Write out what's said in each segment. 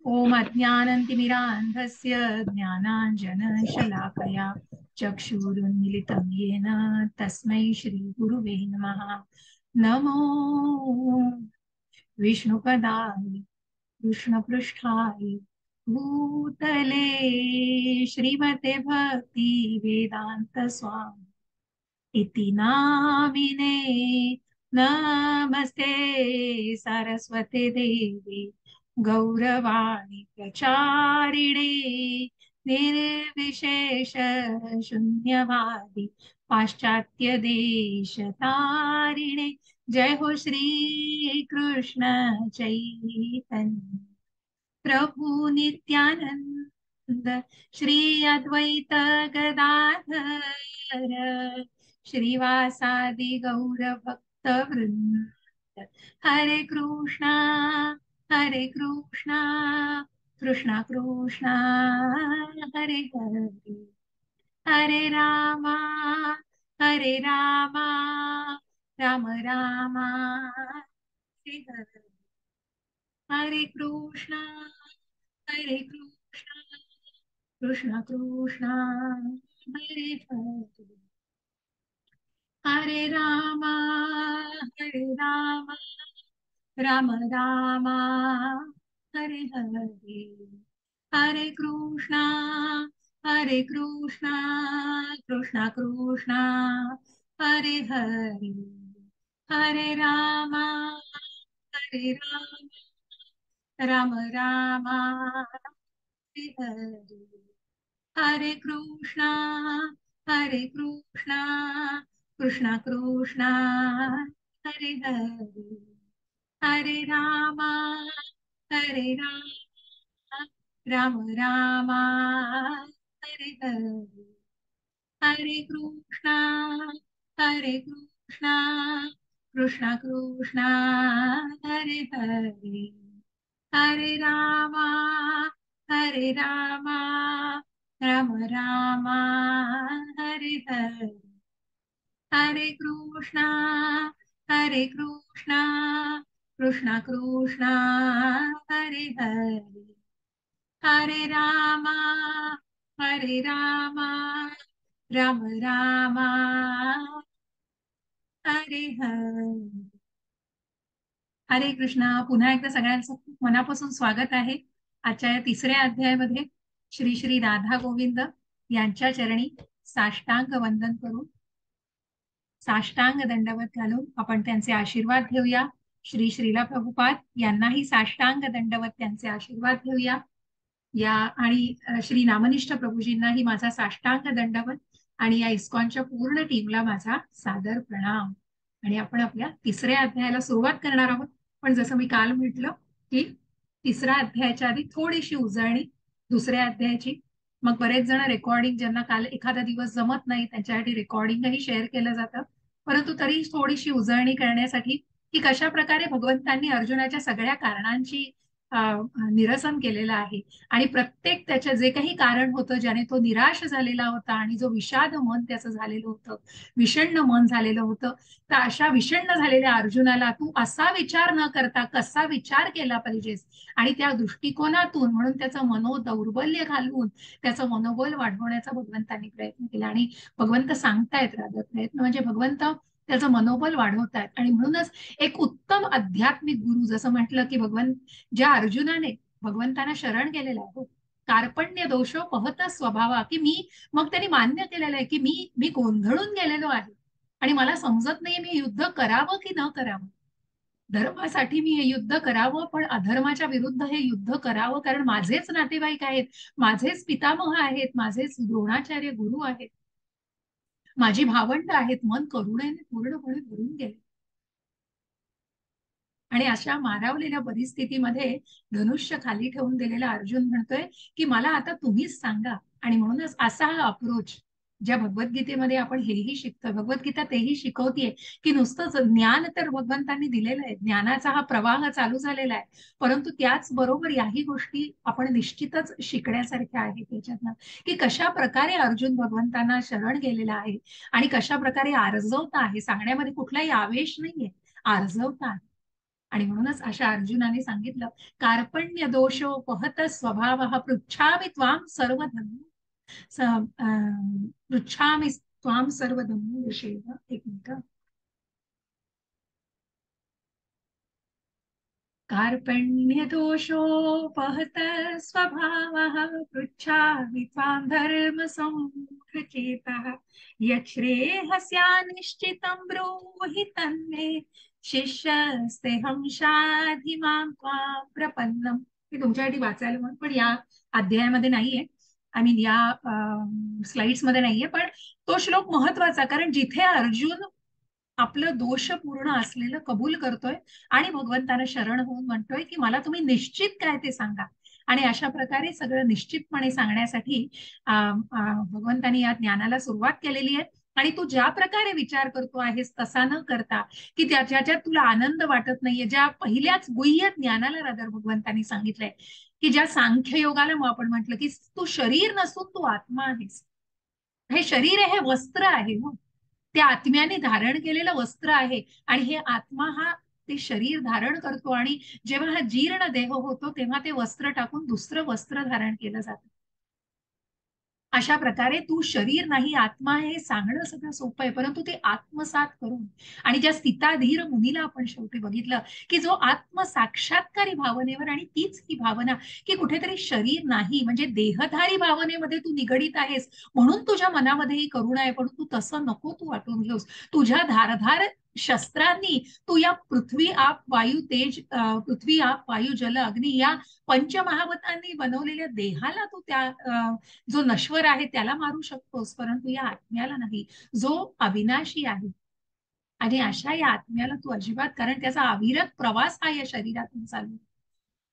ओम अज्ञानतिमिरान्धस्य ज्ञानाञ्जनशलाकया चक्षुरुन्मिलितं येन तस्मै श्रीगुरुवे नमः। नमो विष्णुपदाय कृष्णपृष्ठाय भूतले श्रीमते भक्ति वेदांत स्वामी इति नामिने। नमस्ते सरस्वते देवी गौरवाणी प्रचारिणे निर्विशेष शून्यवादी पाश्चात्य देश तारिणे। जय हो श्री कृष्ण चैतन्य प्रभु नित्यानंद श्री अद्वैत गदाधर श्रीवासादि गौर भक्त वृंद। हरे कृष्णा कृष्णा कृष्णा हरे हरे हरे रामा राम रामा हरे हरे हरे कृष्णा कृष्णा कृष्णा हरे हरे हरे रामा राम रामा हरे हरे हरे कृष्णा कृष्णा कृष्णा हरे हरे हरे रामा राम रामा हरे हरे हरे कृष्णा कृष्णा कृष्णा हरे हरे हरे रामा राम रामा हरे हरे हरे कृष्णा कृष्णा कृष्णा हरे हरे हरे रामा राम रामा हरे हरे हरे कृष्णा कृष्णा कृष्णा हरे हरे हरे रामा राम रामा हरे हरे हरे कृष्णा। पुन्हा एकदा सगळ्यांचं खूप मनापासून स्वागत आहे आजच्या या तिसऱ्या अध्यायामध्ये। श्री श्री राधा गोविंद यांच्या चरणी साष्टांग वंदन करून साष्टांग दंडवत घालून आपण त्यांचे आशीर्वाद घेऊया। श्री श्रीला प्रभुपाद यांनाही साष्टांग दंडवत त्यांचे आशीर्वाद घेऊया या। आणि श्री नामनिष्ठ प्रभूजींनाही माझा साष्टांग दंडवत आणि या इस्कॉनच्या पूर्ण टीमला माझा सादर प्रणाम। आणि आपण आपल्या तिसऱ्या अध्यायाला सुरुवात करणार आहोत। पण जसं मी काल म्हटलं की तिसऱ्या अध्यायाच्या आधी थोडीशी उजळणी दुसऱ्या अध्यायाची। मग बरेच जण रेकॉर्डिंग ज्यांना काल एखादा दिवस जमत नाही त्यांच्यासाठी रेकॉर्डिंगही शेअर केलं जातं। परंतु तरी थोडीशी उजळणी करण्यासाठी की कशा प्रकारे भगवंतांनी अर्जुनाच्या सगळ्या कारणांची निरसन केलेलं आहे। आणि प्रत्येक त्याच्या जे काही कारण होतं ज्याने तो निराश झालेला होता आणि जो विषाद मन त्याचं झालेलं होतं, विषण्ण मन झालेलं होतं, तर अशा विषण्ण झालेल्या अर्जुनाला तू असा विचार न करता कसा विचार केला पाहिजेस आणि त्या दृष्टिकोनातून म्हणून त्याचं मनोदौर्बल्य घालवून त्याचं मनोबल वाढवण्याचा भगवंतांनी प्रयत्न केला। आणि भगवंत सांगतायत राधा प्रयत्न म्हणजे भगवंत त्याचं मनोबल वाढवतायत। आणि म्हणूनच एक उत्तम आध्यात्मिक गुरु जसं म्हटलं की भगवंत ज्या अर्जुनाने भगवंतांना शरण गेलेला आहे हो, कार्पण्य दोषो पहत स्वभावा की मी मग त्यांनी मान्य केलेलं आहे की मी मी गोंधळून गेलेलो आहे आणि मला समजत नाही मी युद्ध करावं की न करावं। धर्मासाठी मी हे युद्ध करावं पण अधर्माच्या विरुद्ध हे युद्ध करावं कारण माझेच नातेवाईक आहेत, माझेच पितामह आहेत, माझेच द्रोणाचार्य गुरु आहेत, माझी भावंड आहेत। मन करुणेने पूर्णपणे भरून गेले आणि अशा मारावलेल्या परिस्थितीमध्ये धनुष्य खाली ठेवून दिलेला अर्जुन म्हणतोय की मला आता तुम्हीच सांगा। आणि म्हणूनच असा हा अप्रोच ज्या भगवद्गीतेमध्ये आपण हेही शिकतो, भगवद्गीता तेही शिकवतीये की नुसतंच ज्ञान तर भगवंतांनी दिलेलं आहे, ज्ञानाचा हा प्रवाह चालू झालेला आहे, परंतु त्याच बरोबर याही गोष्टी आपण निश्चितच शिकण्यासारख्या आहेत त्याच्यातनं की कशा प्रकारे अर्जुन भगवंतांना शरण गेलेला आहे आणि कशा प्रकारे आर्जवता आहे। सांगण्यामध्ये कुठलाही आवेश नाहीये, आर्जवता आहे। आणि म्हणूनच अशा अर्जुनाने सांगितलं, कार्पण्य दोषोपहत स्वभाव पृच्छामि त्वां सर्वधर्म पृच्छामि त्वां सर्वधर्म विषयः. एक मिनिट. कार्पण्यदोषोपहत स्वभावः पृच्छामि त्वां धर्मसम्मूढचेतः यच्छ्रेयस्यानिश्चितं ब्रूहि तन्मे शिष्यस्तेऽहं शाधि मां त्वां प्रपन्नम्. हे तुमच्यासाठी वाचायला म्हणून पण या अध्यायामध्ये नाहीये, आय मीन या स्लाइड्स मध्ये नाहीये, पण तो श्लोक महत्वाचा, कारण जिथे अर्जुन आपलं दोषपूर्ण असलेलं कबूल करतोय आणि भगवंतानं शरण होऊन म्हणतोय की मला तुम्ही निश्चित काय ते सांगा. आणि अशा प्रकारे सगळं निश्चितपणे सांगण्यासाठी भगवंतानी या ज्ञानाला सुरुवात केलेली आहे. आणि तू ज्या प्रकारे विचार करतो आहेस तसा न करता, की ज्याच्यात तुला आनंद वाटत नाहीये, ज्या पहिल्याच गुह्य ज्ञानाला रादर भगवंतानी सांगितलंय, की ज्या सांख्य योगाला मग आपण म्हटलं की तू शरीर नसून तू आत्मा आहेस. हे शरीर आहे, हे वस्त्र आहे. मग त्या आत्म्याने धारण केलेलं वस्त्र आहे आणि हे आत्मा हा ते शरीर धारण करतो. आणि जेव्हा हा जीर्ण देह होतो तेव्हा ते वस्त्र टाकून दुसरं वस्त्र धारण केलं जातं. अशा प्रकारे तू शरीर नाही आत्मा आहे हे सांगणं सगळं सोपं आहे, परंतु ते आत्मसात करून आणि ज्या स्थिताधीर मुनीला आपण शेवटी बघितलं की जो आत्मसाक्षात्कारी भावनेवर, आणि तीच ही भावना की कुठेतरी शरीर नाही म्हणजे देहधारी भावनेमध्ये तू निगडीत आहेस, म्हणून तुझ्या मनामध्ये ही करुणा आहे. पण तू तसं नको तू वाटून घेऊस. तुझ्या धारधार शस्त्रांनी तू या पृथ्वी आप वायू तेज, पृथ्वी आप वायू जल अग्नी या पंचमहाभूतांनी बनवलेल्या देहाला तू त्या जो नश्वर आहे त्याला मारू शकतोस, परंतु या आत्म्याला नाही, जो अविनाशी आहे. आणि अशा या आत्म्याला तू अजिबात, कारण त्याचा अविरत प्रवास हा या शरीरातून चालू,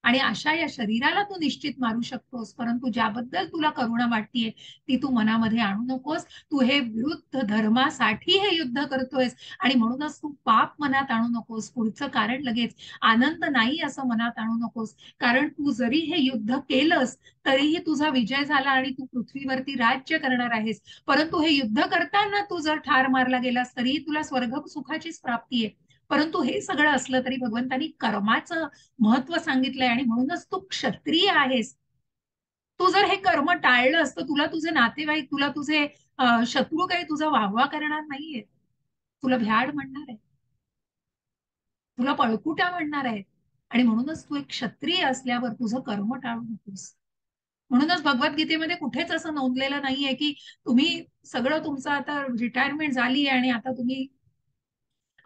आणि अशा या शरीराला तू निश्चित मारू शकतोस, परंतु ज्याबद्दल तुला करुणा वाटतीये ती तू मनामध्ये आणू नकोस. तू हे विरुद्ध धर्मासाठी हे युद्ध करतोयस आणि म्हणूनच तू पाप मनात आणू नकोस. पुढचं कारण लगेच आनंद नाही असं मनात आणू नकोस, कारण तू जरी हे युद्ध केलंस तरीही तुझा विजय झाला आणि तू पृथ्वीवरती राज्य करणार आहेस. परंतु हे युद्ध करताना तू जर ठार मारला गेलास तरीही तुला स्वर्ग सुखाचीच प्राप्ती आहे. परंतु हे सगळं असलं तरी भगवंतानी कर्माचं महत्व सांगितलंय आणि म्हणूनच तू क्षत्रिय आहेस. तू जर हे कर्म टाळलं असतं, तुला तुझे नातेवाईक, तुला तुझे शत्रू काही तुझा वाहवा करणार नाहीये, तुला भ्याड म्हणणार आहे, तुला पळकुटा म्हणणार आहे. आणि म्हणूनच तू एक क्षत्रिय असल्यावर तुझं कर्म टाळू नकोस. म्हणूनच भगवद्गीतेमध्ये कुठेच असं नोंदलेलं नाहीये की तुम्ही सगळं तुमचं आता रिटायरमेंट झाली आणि आता तुम्ही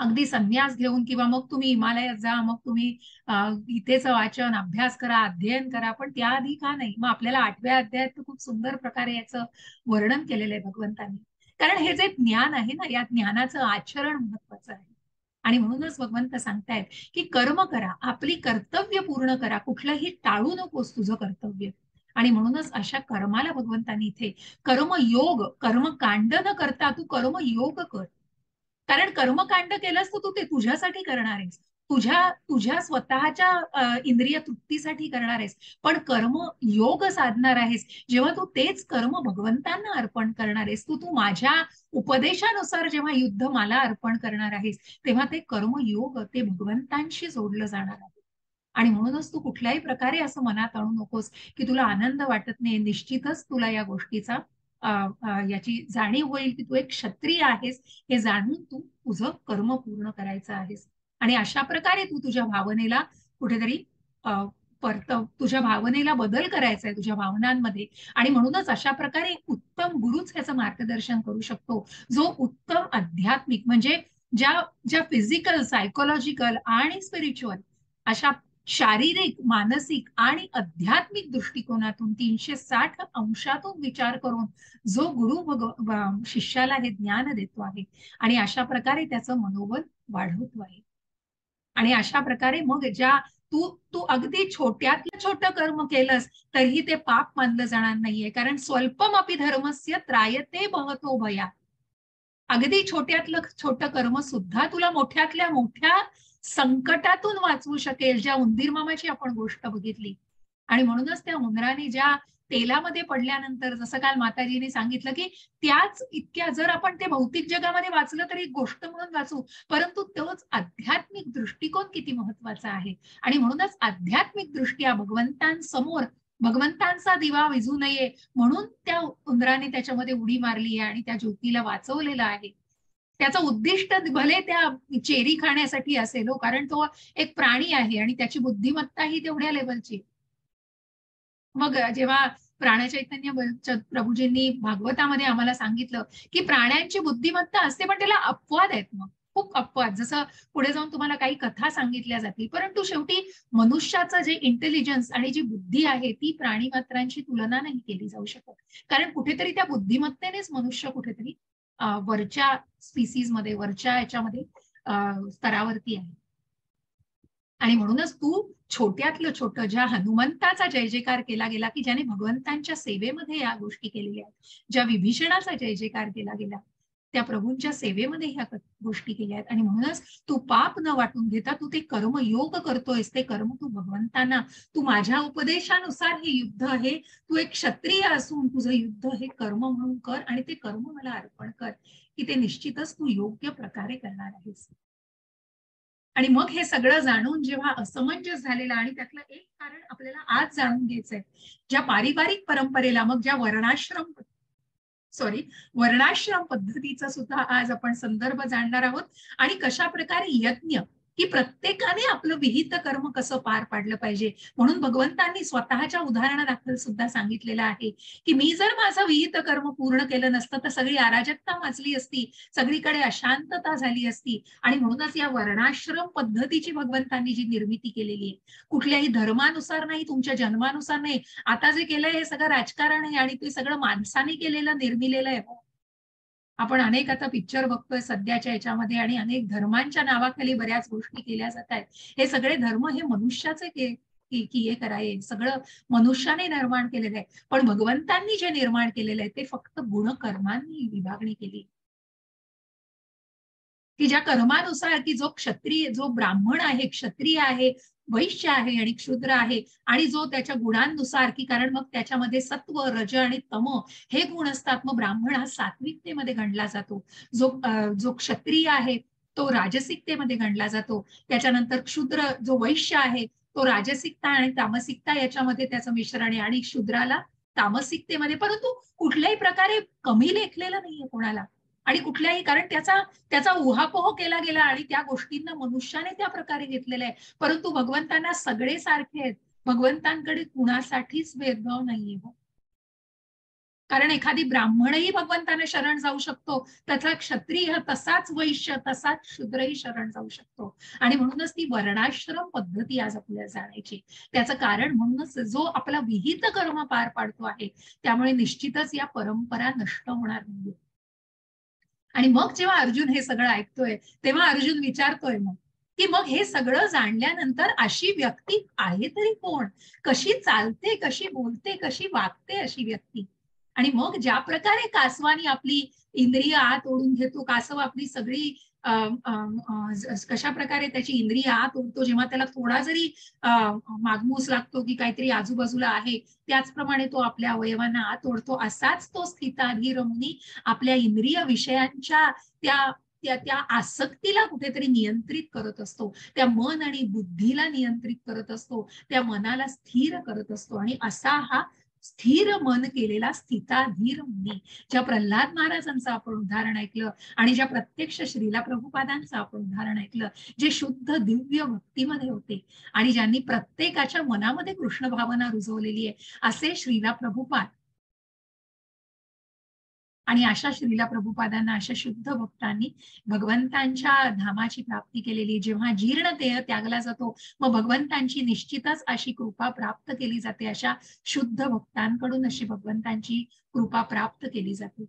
अगदी संन्यास घेऊन किंवा मग तुम्ही हिमालयात जा, मग तुम्ही गीतेचं वाचन अभ्यास करा, अध्ययन करा. पण त्याआधी का नाही? मग आपल्याला 8व्या अध्यायात खूप सुंदर प्रकारे याचं वर्णन केलेलं आहे भगवंतांनी. कारण हे जे ज्ञान आहे ना, या ज्ञानाचं आचरण महत्वाचं आहे. आणि म्हणूनच भगवंत सांगतायत की कर्म करा, आपली कर्तव्य पूर्ण करा, कुठलंही टाळू नकोस तुझं कर्तव्य. आणि म्हणूनच अशा कर्माला भगवंतांनी इथे कर्मयोग, कर्मकांड न करता तू कर्मयोग कर. कारण कर्मकांड केलंस तर तू ते तुझ्यासाठी करणार आहेस, तुझ्या तुझ्या स्वतःच्या इंद्रिय तृप्तीसाठी करणार आहेस. पण कर्म योग साधणार आहेस जेव्हा तू तेच कर्म भगवंतांना अर्पण करणार आहेस, तू तू माझ्या उपदेशानुसार जेव्हा युद्ध मला अर्पण करणार आहेस, तेव्हा ते कर्मयोग ते भगवंतांशी जोडलं जाणार आहे. आणि म्हणूनच तू कुठल्याही प्रकारे असं मनात आणू नकोस की तुला आनंद वाटत नाही. निश्चितच तुला या गोष्टीचा याची जाणीव होईल की तू एक क्षत्रिय आहेस, हे जाणून तू तुझं कर्म पूर्ण करायचं आहेस. आणि अशा प्रकारे तू तुझ्या भावनेला कुठेतरी तुझ्या भावनेला बदल करायचा आहे तुझ्या भावनांमध्ये. आणि म्हणूनच अशा प्रकारे एक उत्तम गुरुच ह्याचं मार्गदर्शन करू शकतो, जो उत्तम आध्यात्मिक म्हणजे ज्या ज्या फिजिकल, सायकोलॉजिकल आणि स्पिरिच्युअल अशा शारीरिक, मानसिक आणि आध्यात्मिक दृष्टिकोनातून 360 अंशातून विचार करून जो गुरु शिष्याला हे ज्ञान देतो आहे आणि अशा प्रकारे त्याचं मनोबल वाढवतो आहे. आणि अशा प्रकारे मग ज्या तू तू अगदी छोट्यातलं छोटं कर्म केलंस तरीही ते पाप मानलं जाणार नाहीये, कारण स्वल्पम अपि धर्मस्य त्रायते बहतो भया. अगदी छोट्यातलं छोटं कर्म सुद्धा तुला मोठ्यातल्या मोठ्या संकटातून वाचवू शकेल. ज्या उंदीर मामाची आपण गोष्ट बघितली, आणि म्हणूनच त्या उंदराने ज्या तेलामध्ये पडल्यानंतर जसं काल माताजीने सांगितलं की त्याच इतक्या, जर आपण ते भौतिक जगामध्ये वाचलं तरी गोष्ट म्हणून वाचू, परंतु तोच आध्यात्मिक दृष्टिकोन किती महत्वाचा आहे. आणि म्हणूनच आध्यात्मिक दृष्ट्या भगवंतांसमोर भगवंतांचा दिवा विझू नये म्हणून त्या उंदराने त्याच्यामध्ये उडी मारली आहे आणि त्या ज्योतीला वाचवलेलं आहे. त्याचं उद्दिष्ट भले त्या चेरी खाण्यासाठी असेल हो, कारण तो एक प्राणी आहे आणि त्याची बुद्धिमत्ता ही तेवढ्या लेवलची. मग जेव्हा प्राणचैतन्य प्रभूजींनी भागवतामध्ये आम्हाला सांगितलं की प्राण्यांची बुद्धिमत्ता असते पण त्याला अपवाद आहेत, मग खूप अपवाद, जसं पुढे जाऊन तुम्हाला काही कथा सांगितल्या जातील, परंतु शेवटी मनुष्याचं जे इंटेलिजन्स आणि जी बुद्धी आहे ती प्राणी मात्रांची तुलना नाही केली जाऊ शकत. कारण कुठेतरी त्या बुद्धिमत्तेनेच मनुष्य कुठेतरी वरच्या स्पीसीज मध्ये, वरच्या याच्यामध्ये स्तरावरती आहे. आणि म्हणूनच तू छोट्यातलं छोटं, ज्या हनुमंताचा जय जयकार केला गेला की ज्याने भगवंतांच्या सेवेमध्ये या गोष्टी केलेल्या आहेत, ज्या विभीषणाचा जय जयकार केला गेला त्या प्रभूंच्या सेवेमध्ये ह्या गोष्टी केल्या आहेत. आणि म्हणूनच तू पाप न वाटून घेता तू ते कर्मयोग करतोयस, ते कर्म तू भगवंतांना, तू माझ्या उपदेशानुसार हे युद्ध आहे, तू एक क्षत्रिय असून तुझं युद्ध हे कर्म म्हणून कर आणि ते कर्म मला अर्पण कर, की ते निश्चितच तू योग्य प्रकारे करणार आहेस. आणि मग हे सगळं जाणून जेव्हा असमंजस झालेला, आणि त्यातलं एक कारण आपल्याला आज जाणून घ्यायचंय, ज्या पारिवारिक परंपरेला, मग ज्या वर्णाश्रम पद्धतीचा सुद्धा आज आपण संदर्भ जाणणार आहोत, आणि कशा प्रकारे यज्ञ, की प्रत्येकाने आपलं विहित कर्म कसं पार पाडलं पाहिजे. म्हणून भगवंतांनी स्वतःच्या उदाहरणादाखल सुद्धा सांगितलेलं आहे की मी जर माझं विहित कर्म पूर्ण केलं नसतं तर सगळी अराजकता माजली असती, सगळीकडे अशांतता झाली असती. आणि म्हणूनच या वर्णाश्रम पद्धतीची भगवंतांनी जी निर्मिती केलेली आहे, कुठल्याही धर्मानुसार नाही, तुमच्या जन्मानुसार नाही. आता जे केलंय हे सगळं राजकारण आहे आणि ते सगळं माणसाने केलेलं, निर्मिलेलं आहे. आपण अनेक आता पिक्चर बघतोय सध्याच्या याच्यामध्ये, आणि अनेक धर्मांच्या नावाखाली बऱ्याच गोष्टी केल्या जात आहेत. हे सगळे धर्म हे मनुष्याचे की हे कराय, सगळं मनुष्याने निर्माण केलेलं आहे. पण भगवंतांनी जे निर्माण केलेलं आहे ते फक्त गुणकर्मांनी विभागणी केली, की ज्या कर्मानुसार, की जो क्षत्रिय, जो ब्राह्मण आहे, क्षत्रिय आहे, वैश्य आहे आणि क्षुद्र आहे, आणि जो त्याच्या गुणांनुसार, की कारण मग त्याच्यामध्ये सत्व, रज आणि तम हे गुण असतात. मग ब्राह्मण हा सात्विकतेमध्ये गणला जातो, जो क्षत्रिय आहे तो राजसिकतेमध्ये गणला जातो, त्याच्यानंतर क्षुद्र जो वैश्य आहे तो राजसिकता आणि तामसिकता याच्यामध्ये त्याचं मिश्रण आहे, आणि क्षुद्राला तामसिकतेमध्ये, परंतु कुठल्याही प्रकारे कमी लेखलेलं नाहीये कोणाला. आणि कुठल्याही, कारण त्याचा त्याचा उहापोह केला गेला आणि त्या गोष्टींना मनुष्याने त्या प्रकारे घेतलेला आहे. परंतु भगवंतांना सगळे सारखे आहेत, भगवंतांकडे कुणासाठीच भेदभाव नाहीये. कारण एखादी ब्राह्मणही भगवंताने शरण जाऊ शकतो, त्याचा क्षत्रिय तसाच, वैश्य तसाच, शूद्रही शरण जाऊ शकतो. आणि म्हणूनच ती वर्णाश्रम पद्धती आज आपल्याला जाणायची. त्याचं कारण म्हणूनच जो आपला विहित कर्म पार पाडतो आहे त्यामुळे निश्चितच या परंपरा नष्ट होणार नाही. आणि मग जेव्हा अर्जुन हे सगळं ऐकतोय तेव्हा अर्जुन विचारतोय मग, की मग हे सगळं जाणल्यानंतर अशी व्यक्ती आहे तरी कोण, कशी चालते, कशी बोलते, कशी वागते अशी व्यक्ती. आणि मग ज्या प्रकारे कासवानी आपली इंद्रिय आत ओढून घेतो, कासव आपली सगळी कशा प्रकारे त्याची इंद्रिय आत ओढतो, जेव्हा त्याला थोडा जरी मागमूस लागतो की काहीतरी आजूबाजूला आहे, त्याचप्रमाणे तो आपल्या अवयवांना आत ओढतो, असाच तो स्थिताधीर मुनी आपल्या इंद्रिय विषयांच्या त्या त्या त्या आसक्तीला कुठेतरी नियंत्रित करत असतो, त्या मन आणि बुद्धीला नियंत्रित करत असतो, त्या मनाला स्थिर करत असतो. आणि असा हा स्थिर मन केलेला स्थिताधीर मुनी, ज्या प्रल्हाद महाराजांचं आपण उदाहरण ऐकलं आणि ज्या प्रत्यक्ष श्रीला प्रभुपादांचं आपण उदाहरण ऐकलं, जे शुद्ध दिव्य भक्तीमध्ये होते आणि ज्यांनी प्रत्येकाच्या मनामध्ये कृष्ण भावना रुजवलेली आहे, असे श्रीला प्रभुपाद. आणि अशा श्रीला प्रभुपादांना, अशा शुद्ध भक्तांनी भगवंतांच्या धामाची प्राप्ती केलेली, जेव्हा जीर्ण देह त्यागला जातो मग भगवंतांची निश्चितच अशी कृपा प्राप्त केली जाते, अशा शुद्ध भक्तांकडून अशी भगवंतांची कृपा प्राप्त केली जाते.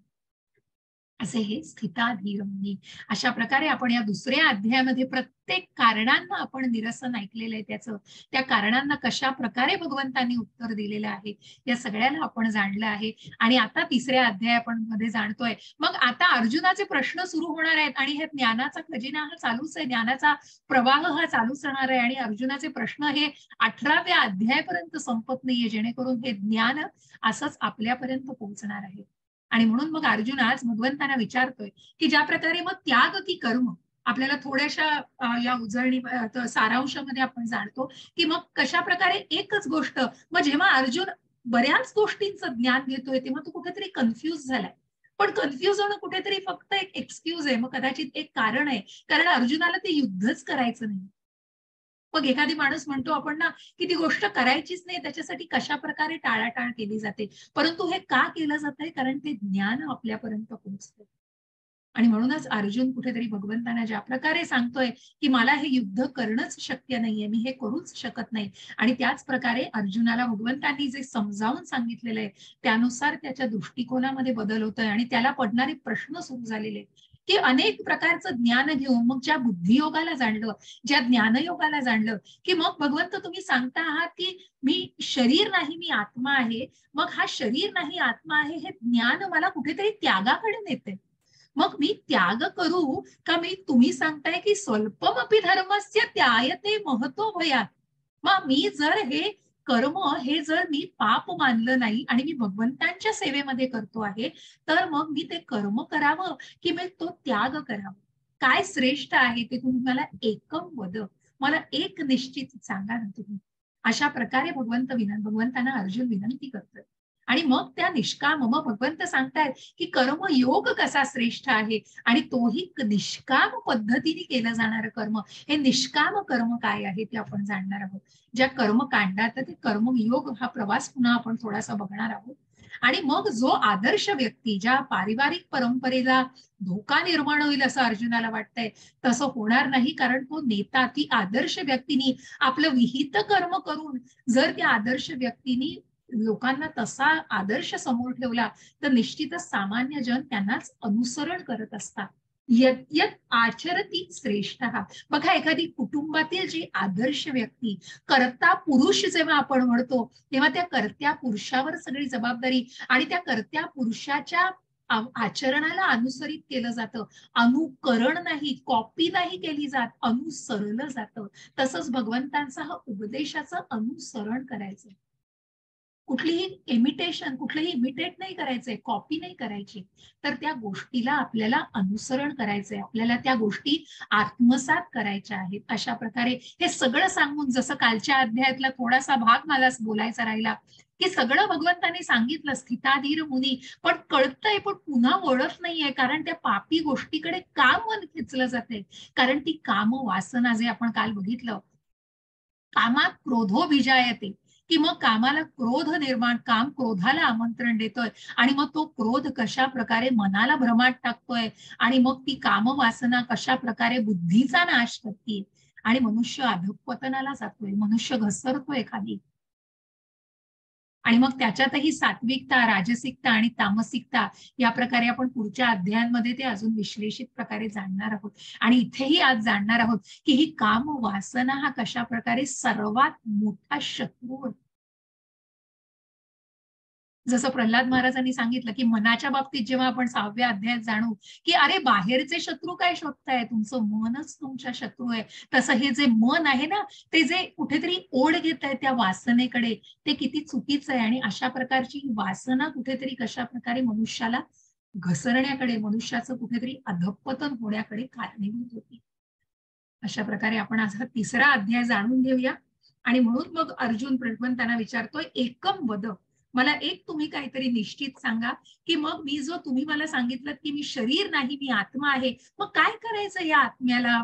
असे हे स्थिताधीर मुनी. अशा प्रकारे आपण या दुसऱ्या अध्यायामध्ये प्रत्येक कारणांना आपण निरसन ऐकलेलं आहे, त्याचं त्या कारणांना कशा प्रकारे भगवंतांनी उत्तर दिलेलं आहे या सगळ्याला आपण जाणलं आहे. आणि आता तिसऱ्या अध्याय आपण मध्ये जाणतोय. मग आता अर्जुनाचे प्रश्न सुरू होणार आहेत आणि हे ज्ञानाचा खजिना हा चालूच आहे, ज्ञानाचा प्रवाह हा चालूच राहणार आहे आणि अर्जुनाचे प्रश्न हे 18व्या अध्यायापर्यंत संपत नाहीये, जेणेकरून हे ज्ञान असंच आपल्यापर्यंत पोहोचणार आहे. आणि म्हणून मग अर्जुन आज भगवंतांना विचारतोय की ज्या प्रकारे मग त्याग की कर्म आपल्याला थोड्याशा या उजळणी सारांशामध्ये आपण जाणतो की मग कशा प्रकारे एकच गोष्ट, मग जेव्हा अर्जुन बऱ्याच गोष्टींचं ज्ञान घेतोय तेव्हा तो कुठेतरी कन्फ्युज झालाय. पण कन्फ्युज होणं कुठेतरी फक्त एक एक्सक्यूज आहे, मग कदाचित एक कारण आहे, कारण अर्जुनाला ते युद्धच करायचं नाही. मग एखादी माणूस म्हणतो आपण ना की ती गोष्ट करायचीच नाही, त्याच्यासाठी कशा प्रकारे टाळाटाळ केली जाते, परंतु हे का केलं जात आहे, कारण ते ज्ञान आपल्यापर्यंत पोहोचतं. आणि म्हणूनच अर्जुन कुठेतरी भगवंतांना ज्या प्रकारे सांगतोय की मला हे युद्ध करणंच शक्य नाहीये, मी हे करूच शकत नाही, आणि त्याच प्रकारे अर्जुनाला भगवंतांनी जे समजावून सांगितलेलं आहे त्यानुसार त्याच्या दृष्टिकोनामध्ये बदल होतोय आणि त्याला पडणारे प्रश्न सुरू झालेले की अनेक प्रकारचं ज्ञान घेऊन मग ज्या बुद्धियोगाला जाणलं, ज्या ज्ञानयोगाला जाणलं, की मग भगवंत तुम्ही सांगता आहात की मी शरीर नाही मी आत्मा आहे, मग हा शरीर नाही आत्मा आहे हे ज्ञान मला कुठेतरी त्यागाकडे नेते. मग मी त्याग करू का, मी तुम्ही सांगताय की स्वल्पमपि धर्मस्य त्यायते महतो भयात. मग मी जर हे कर्म हे जर मी पाप मानलं नाही आणि मी भगवंतांच्या सेवेमध्ये करतो आहे, तर मग मी ते कर्म करावं की मी तो त्याग करावा, काय श्रेष्ठ आहे ते तुम्ही मला एकम वद, मला एक निश्चित सांगा ना तुम्ही. अशा प्रकारे भगवंतांना अर्जुन विनंती करतोय. आणि मग त्या निष्काम, मग भगवंत सांगतायत की कर्मयोग कसा श्रेष्ठ आहे आणि तोही निष्काम पद्धतीने केलं जाणारं कर्म, हे निष्काम कर्म काय आहे ते आपण जाणणार आहोत. ज्या कर्मकांडात ते कर्मयोग हा प्रवास पुन्हा आपण थोडासा बघणार आहोत. आणि मग जो आदर्श व्यक्ती ज्या पारिवारिक परंपरेला धोका निर्माण होईल असं अर्जुनाला वाटतंय, तसं होणार नाही, कारण तो नेता ती आदर्श व्यक्तीनी आपलं विहित कर्म करून जर त्या आदर्श व्यक्तीनी लोकांना तसा आदर्श समोर ठेवला तर निश्चितच सामान्य जन त्यांनाच अनुसरण करत असतात. यत आचरती श्रेष्ठ. बघा, एखादी कुटुंबातील जी आदर्श व्यक्ती, कर्ता पुरुष जेव्हा आपण म्हणतो तेव्हा त्या कर्त्या पुरुषावर सगळी जबाबदारी आणि त्या कर्त्या पुरुषाच्या आचरणाला अनुसरित केलं जातं, अनुकरण नाही, कॉपी नाही केली जात, अनुसरलं जातं. तसंच भगवंतांचा हा उपदेशाचं अनुसरण करायचं, कुठलीही इमिटेशन, कुठलंही इमिटेट नाही करायचंय, कॉपी नाही करायची, तर त्या गोष्टीला आपल्याला अनुसरण करायचंय, आपल्याला त्या गोष्टी आत्मसात करायच्या आहेत. अशा प्रकारे हे सगळं सांगून, जसं कालच्या अध्यायातला थोडासा भाग मला बोलायचा राहिला की सगळं भगवंतांनी सांगितलं स्थिताधीर मुनी, पण कळतंय पण पुन्हा वळत नाहीये, कारण त्या पापी गोष्टीकडे का मन खेचलं जाते, कारण ती काम वासना जे आपण काल बघितलं, कामात क्रोधो बीजायते, की मग कामाला क्रोध निर्माण, काम क्रोधाला आमंत्रण देतोय आणि मग तो क्रोध कशा प्रकारे मनाला भ्रमात टाकतोय आणि मग ती कामवासना कशा प्रकारे बुद्धीचा नाश करते आणि मनुष्य अधःपतनाला जातोय, मनुष्य घसरतोय खाली. आणि मग त्याच्यातही सात्विकता, राजसिकता आणि तामसिकता या प्रकारे आपण पुढच्या अध्यायांमध्ये ते अजून विश्लेषित प्रकारे जाणणार आहोत. आणि इथेही आज जाणणार आहोत की ही काम वासना हा कशा प्रकारे सर्वात मोठा शत्रू. जसं प्रल्हाद महाराजांनी सांगितलं की मनाच्या बाबतीत जेव्हा आपण 6व्या अध्यायात जाणू की अरे बाहेरचे शत्रू काय शोधताय, तुमचं मनच तुमच्या शत्रू आहे, तसं हे जे मन आहे ना, ते जे कुठेतरी ओढ घेत आहे त्या वासनेकडे, ते किती चुकीचं आहे. आणि अशा प्रकारची वासना कुठेतरी कशा प्रकारे मनुष्याला घसरण्याकडे, मनुष्याचं कुठेतरी अधःपतन होण्याकडे कारणीभूत होती. अशा प्रकारे आपण आज हा तिसरा अध्याय जाणून घेऊया. आणि म्हणून मग अर्जुन भगवंतांना विचारतोय, एकम वद, मला एक तुम्ही काहीतरी निश्चित सांगा की मग मी जो तुम्ही मला सांगितलं की मी शरीर नाही मी आत्मा आहे, मग काय करायचं या आत्म्याला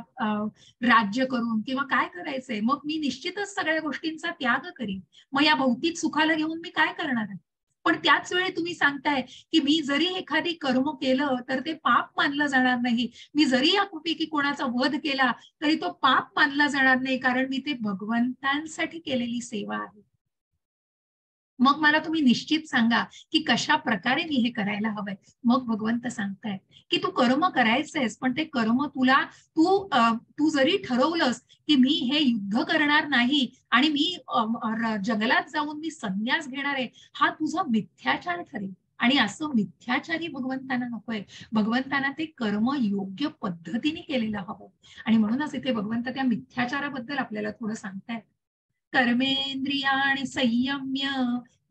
राज्य करून, किंवा काय करायचंय, मग मी निश्चितच सगळ्या गोष्टींचा त्याग करीन, मग या भौतिक सुखाला घेऊन मी काय करणार आहे. पण त्याच वेळी तुम्ही सांगताय की मी जरी एखादी कर्म केलं तर ते पाप मानलं जाणार नाही, मी जरी यापैकी कोणाचा वध केला तरी तो पाप मानला जाणार नाही, कारण मी ते भगवंतांसाठी केलेली सेवा आहे. मग मला तुम्ही निश्चित सांगा की कशा प्रकारे मी हे करायला हवंय. मग भगवंत सांगताय की तू कर्म करायचंयस, पण ते कर्म तुला तू जरी ठरवलंस की मी हे युद्ध करणार नाही आणि मी जंगलात जाऊन मी संन्यास घेणार आहे, हा तुझा मिथ्याचार ठरेल. आणि असं मिथ्याचारी भगवंतांना नकोय. भगवंतांना ते कर्म योग्य पद्धतीने केलेलं हवं. आणि म्हणूनच इथे भगवंत त्या मिथ्याचाराबद्दल आपल्याला थोडं सांगतायत. कर्मेंद्रियाणि संयम्य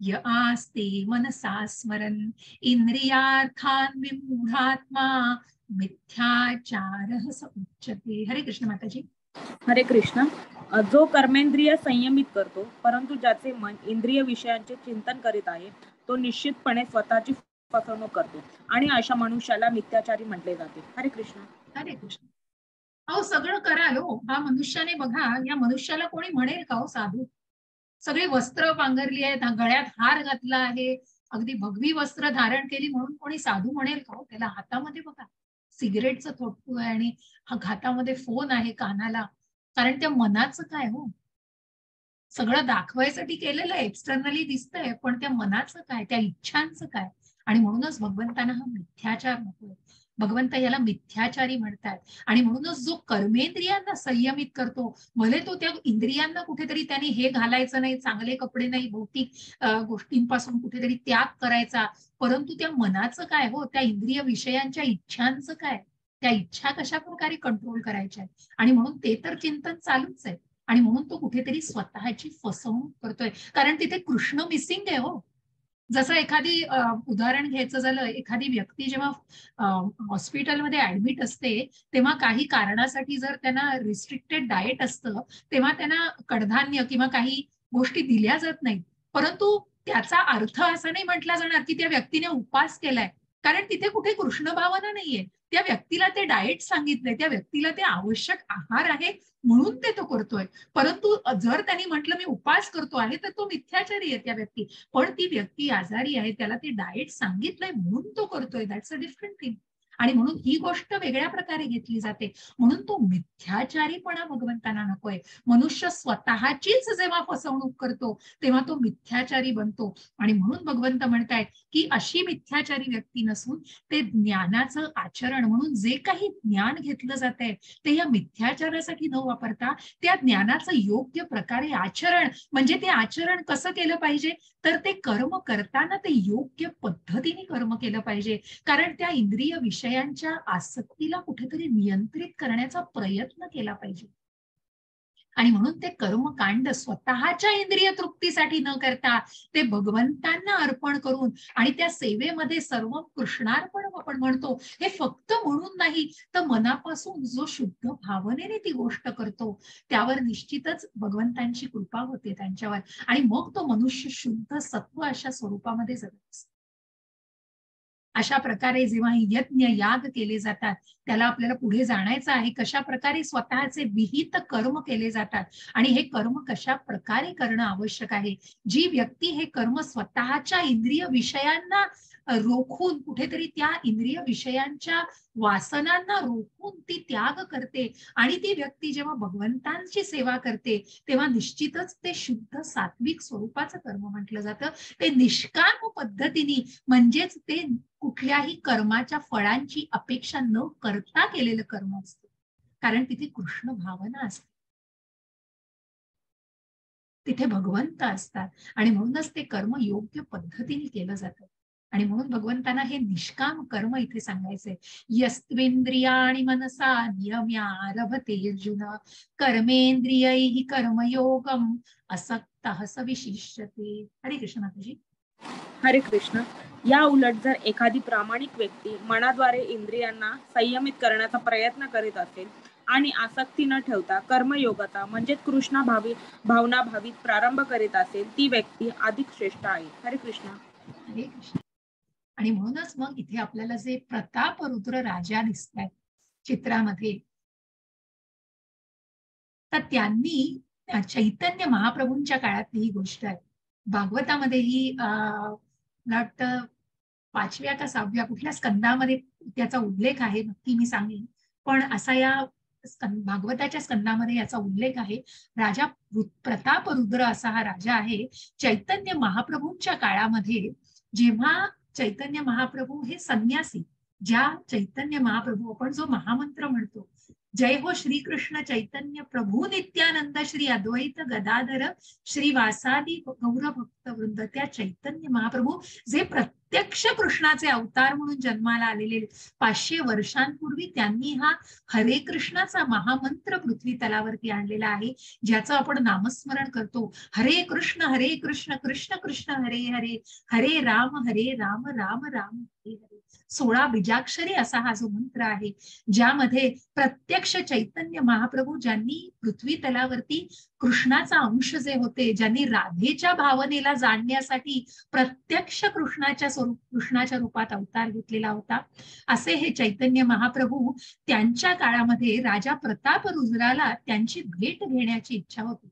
य आस्ते मनसा स्मरन् इंद्रियार्थान् विमूढात्मा मिथ्याचारः स उच्यते. हरे कृष्ण माताजी. हरे कृष्ण. जो कर्मेंद्रिय संयमित करतो परंतु ज्याचे मन इंद्रिय विषयांचे चिंतन करीत आहे तो निश्चितपणे स्वतःची फसवणूक करतो आणि अशा मनुष्याला मिथ्याचारी म्हटले जाते. हरे कृष्ण. हरे कृष्ण. अहो सगळं कराल हो, हा मनुष्याने बघा, या मनुष्याला कोणी म्हणेल का हो साधू? सगळी वस्त्र पांघरली आहेत, गळ्यात हार घातला आहे, अगदी भगवी वस्त्र धारण केली म्हणून कोणी साधू म्हणेल का हो? त्याला हातामध्ये बघा सिगरेटचं थोटकू आहे आणि हातामध्ये फोन आहे कानाला. कारण त्या मनाचं काय हो? सगळं दाखवायसाठी केलेलं आहे, एक्सटर्नली दिसतंय, पण त्या मनाचं काय, त्या इच्छांचं काय? आणि म्हणूनच भगवंतांना हा मिथ्याचार नकोय. भगवंत याला मिथ्याचारी म्हणतात. आणि म्हणूनच जो कर्मेंद्रियांना संयमित करतो, भले तो त्या इंद्रियांना कुठेतरी त्यांनी हे घालायचं नाही, चांगले कपडे नाही, भौतिक गोष्टींपासून कुठेतरी त्याग करायचा, परंतु त्या मनाचं काय हो, त्या इंद्रिय विषयांच्या इच्छांचं काय, त्या इच्छा कशा प्रकारे कंट्रोल करायच्या. आणि म्हणून ते तर चिंतन चालूच आहे. आणि म्हणून तो कुठेतरी स्वतःची फसवणूक करतोय, कारण तिथे कृष्ण मिसिंग आहे हो. जसं एखादी उदाहरण घ्यायचं झालं, एखादी व्यक्ती जेव्हा हॉस्पिटलमध्ये ऍडमिट असते तेव्हा काही कारणासाठी जर त्यांना रिस्ट्रिक्टेड डाएट असतं तेव्हा त्यांना कडधान्य किंवा काही गोष्टी दिल्या जात नाहीत. परंतु त्याचा अर्थ असा नाही म्हटला जाणार की त्या व्यक्तीने उपवास केलाय, कारण तिथे कुठे कृष्ण भावना नाहीये. त्या व्यक्तीला ते डाएट सांगितलंय, त्या व्यक्तीला ते आवश्यक आहार आहे म्हणून ते तो करतोय. परंतु जर त्यांनी म्हटलं मी उपवास करतो आहे तर तो मिथ्याचारी आहे त्या व्यक्ती. पण ती व्यक्ती आजारी आहे, त्याला ते डाएट सांगितलंय म्हणून तो करतोय, दॅट्स अ डिफरंट थिंग. आणि म्हणून ही गोष्ट वेगळ्या प्रकारे घेतली जाते. म्हणून तो मिथ्याचारीपणा भगवंतांना नकोय. मनुष्य स्वतःचीच जेव्हा फसवणूक करतो तेव्हा तो मिथ्याचारी बनतो. आणि म्हणून भगवंत म्हणतायत की अशी मिथ्याचारी व्यक्ती नसून ते ज्ञानाचं आचरण म्हणून जे काही ज्ञान घेतलं जात आहे ते या मिथ्याचारासाठी न वापरता त्या ज्ञानाचं योग्य प्रकारे आचरण, म्हणजे ते आचरण कसं केलं पाहिजे, तर ते कर्म करताना ते योग्य पद्धतीने कर्म केलं पाहिजे. कारण त्या इंद्रिय विषयांच्या आसक्तीला कुठेतरी नियंत्रित करण्याचा प्रयत्न केला पाहिजे. आणि म्हणून ते कर्मकांड स्वतःच्या इंद्रिय तृप्तीसाठी न करता ते भगवंतांना अर्पण करून आणि त्या सेवेमध्ये सर्व कृष्णार्पण आपण म्हणतो, हे फक्त म्हणून नाही तर मनापासून जो शुद्ध भावनेने ती गोष्ट करतो त्यावर निश्चितच भगवंतांची कृपा होते त्यांच्यावर. आणि मग तो मनुष्य शुद्ध सत्व अशा स्वरूपामध्ये जगत असतो. अशा प्रकारे जेव्हा यज्ञ याग केले जातात त्याला आपल्याला पुढे जाणायचं आहे, कशा प्रकारे स्वतःचे विहित कर्म केले जातात आणि हे कर्म कशा प्रकारे करणं आवश्यक आहे. जी व्यक्ती हे कर्म स्वतःच्या इंद्रिय विषयांना रोखून कुठेतरी त्या इंद्रिय विषयांच्या वासनांना रोखून ती त्याग करते आणि ती व्यक्ती जेव्हा भगवंतांची सेवा करते तेव्हा निश्चितच ते शुद्ध सात्विक स्वरूपाचं कर्म म्हटलं जातं. ते निष्काम पद्धतीने, म्हणजेच ते कुठल्याही कर्माच्या फळांची अपेक्षा न करता केलेलं कर्म असतं, कारण तिथे कृष्ण भावना असते, तिथे भगवंत असतात. आणि म्हणूनच ते कर्म योग्य पद्धतीने केलं जातं. आणि म्हणून भगवंतांना हे निष्काम कर्म इथे सांगायचंय. यस्त्वेंद्रियाणि मनसा नियम्यारभते अर्जुन कर्मेंद्रियैः कर्मयोगम असक्तः स विशिष्यते. हरे कृष्ण माताजी. हरे कृष्ण. या उलट जर एखादी प्रामाणिक व्यक्ती मनाद्वारे इंद्रियांना संयमित करण्याचा प्रयत्न करीत असेल आणि आसक्ती न ठेवता कर्मयोगाचा म्हणजे कृष्णा भावना भावित प्रारंभ करीत असेल ती व्यक्ती अधिक श्रेष्ठ आहे. हरे कृष्ण. हरे कृष्ण. आणि म्हणूनच मग इथे आपल्याला जे प्रताप रुद्र राजा दिसत आहेत चित्रामध्ये, तर त्यांनी चैतन्य महाप्रभूंच्या काळातली ही गोष्ट आहे. भागवतामध्येही वाटतं 5व्या का 6व्या कुठल्या स्कंदामध्ये त्याचा उल्लेख आहे, नक्की मी सांगेन. पण असा या भागवताच्या स्कंदामध्ये याचा उल्लेख आहे. राजा प्रतापरुद्र असा हा राजा आहे. चैतन्य महाप्रभूंच्या काळामध्ये जेव्हा चैतन्य महाप्रभू हे संन्यासी, ज्या चैतन्य महाप्रभू आपण जो महामंत्र म्हणतो, जय हो श्रीकृष्ण चैतन्य प्रभू नित्यानंद श्री अद्वैत गदाधर श्री वासादी गौर भक्त वृंद, त्या चैतन्य महाप्रभू जे प्रत्यक्ष कृष्णाचे अवतार म्हणून जन्माला आलेले 500 वर्षांपूर्वी त्यांनी हा हरे कृष्णाचा महामंत्र पृथ्वी तलावरती आणलेला आहे, ज्याचं आपण नामस्मरण करतो. हरे कृष्ण कृष्ण कृष्ण हरे हरे, हरे राम राम राम हरे हरे. 16 बीजाक्षरी असा हा जो मंत्र आहे, ज्यामध्ये प्रत्यक्ष चैतन्य महाप्रभू ज्यांनी पृथ्वी तलावरती कृष्णाचा अंश जे होते, ज्यांनी राधेच्या भावनेला जाणण्यासाठी प्रत्यक्ष कृष्णाच्या रूपात अवतार घेतलेला होता, असे हे चैतन्य महाप्रभू त्यांच्या काळामध्ये राजा प्रतापरुद्राला त्यांची भेट घेण्याची इच्छा होती.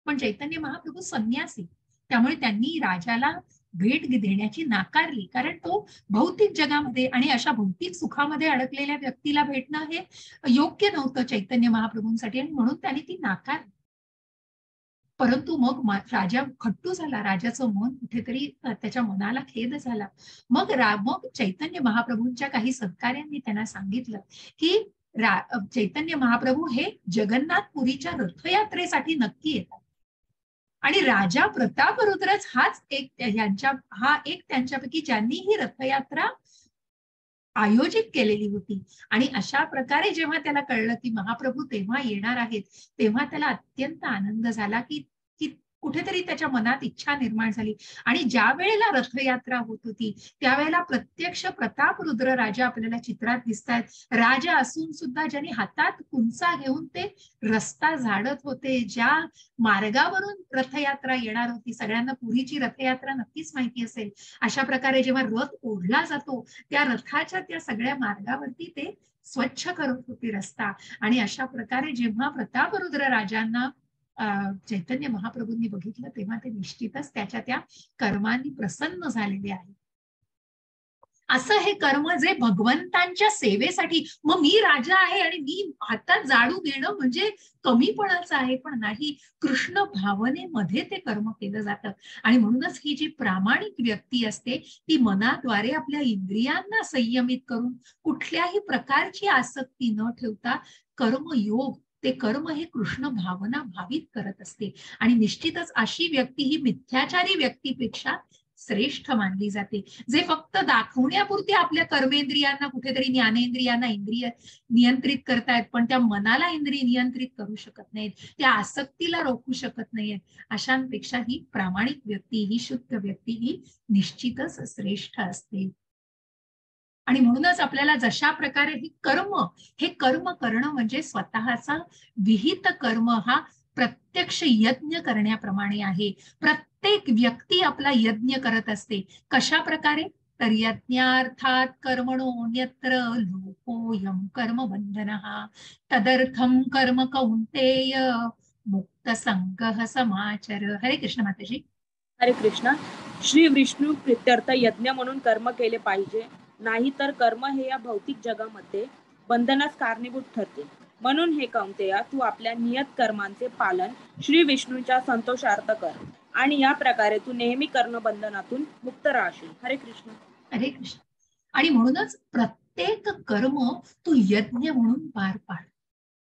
पण चैतन्य महाप्रभू संन्यासी, त्यामुळे त्यांनी राजाला भेट देण्याची नाकारली, कारण तो भौतिक जगामध्ये आणि अशा भौतिक सुखामध्ये अडकलेल्या व्यक्तीला भेटणं हे योग्य नव्हतं चैतन्य महाप्रभूंसाठी, आणि म्हणून त्यांनी ती नाकारली. परंतु मग राजा खट्टू झाला, राजाचं मन कुठेतरी त्याच्या मनाला खेद झाला. मग चैतन्य महाप्रभूंच्या काही सहकार्यांनी त्यांना सांगितलं की चैतन्य महाप्रभू हे जगन्नाथपुरीच्या रथयात्रेसाठी नक्की येतात, आणि राजा प्रतापरुद्रच हा एक त्यांच्यापैकी ज्यांनी ही रथयात्रा आयोजित केलेली होती. आणि अशा प्रकारे जेव्हा त्याला कळलं की महाप्रभू तेव्हा येणार आहेत, तेव्हा त्याला अत्यंत आनंद झाला, की कुठेतरी त्याच्या मनात इच्छा निर्माण झाली. आणि ज्या वेळेला रथयात्रा होत होती त्यावेळेला प्रत्यक्ष प्रतापरुद्र राजा आपल्याला चित्रात दिसतात. राजा असून सुद्धा ज्यांनी हातात कुंचा घेऊन ते रस्ता झाडत होते, ज्या मार्गावरून रथयात्रा येणार होती. सगळ्यांना पुरीची रथयात्रा नक्कीच माहिती असेल. अशा प्रकारे जेव्हा रथ ओढला जातो त्या रथाच्या त्या सगळ्या मार्गावरती ते स्वच्छ करत होते रस्ता. आणि अशा प्रकारे जेव्हा प्रतापरुद्र राजांना चैतन्य महाप्रभूंनी बघितलं, तेव्हा ते निश्चितच त्याच्या त्या कर्मांनी प्रसन्न झालेले आहे. असं हे कर्म जे भगवंतांच्या सेवेसाठी, मग मी राजा आहे आणि मी हातात जाडू देणं म्हणजे कमीपणाचं आहे, पण नाही, कृष्ण भावनेमध्ये ते कर्म केलं जातं. आणि म्हणूनच ही जी प्रामाणिक व्यक्ती असते ती मनाद्वारे आपल्या इंद्रियांना संयमित करून कुठल्याही प्रकारची आसक्ती न ठेवता कर्मयोग, ते कर्म हे कृष्ण भावना भावित करत असते. आणि निश्चितच अशी व्यक्ती ही मिथ्याचारी व्यक्तीपेक्षा श्रेष्ठ मानली जाते, जे फक्त दाखवण्यापुरते आपल्या कर्मेंद्रियांना, कुठेतरी ज्ञानेंद्रियांना नियंत्रित करतायत, पण त्या मनाला इंद्रिय नियंत्रित करू शकत नाहीत, त्या आसक्तीला रोखू शकत नाहीत. अशांपेक्षा ही प्रामाणिक व्यक्ती, ही शुद्ध व्यक्ती ही निश्चितच श्रेष्ठ असते. आणि म्हणूनच आपल्याला जशा प्रकारे हे कर्म करणं म्हणजे स्वतःचा विहित कर्म हा प्रत्यक्ष यज्ञ करण्याप्रमाणे आहे. प्रत्येक व्यक्ती आपला यज्ञ करत असते. कशा प्रकारे? तर यज्ञार्थात कर्मणोऽन्यत्र लोकोऽयं कर्म बंधनः तदर्थं कर्म कौन्तेय मुक्त संगः समाचर. हरे कृष्ण माताजी. हरे कृष्ण. श्री विष्णू प्रित्यर्थ यज्ञ म्हणून कर्म केले पाहिजे, नाहीतर कर्म हे या भौतिक जगामध्ये बंधनास कारणीभूत ठरते. म्हणून हे कौंतेया, तू आपल्या नियत कर्मांचे पालन श्री विष्णूंच्या संतोषार्थ कर, आणि या प्रकारे तू नेहमी कर्मबंधनातून मुक्त राहशील. हरे कृष्ण. हरे कृष्ण. आणि म्हणूनच प्रत्येक कर्म तू यज्ञ म्हणून पार पाड,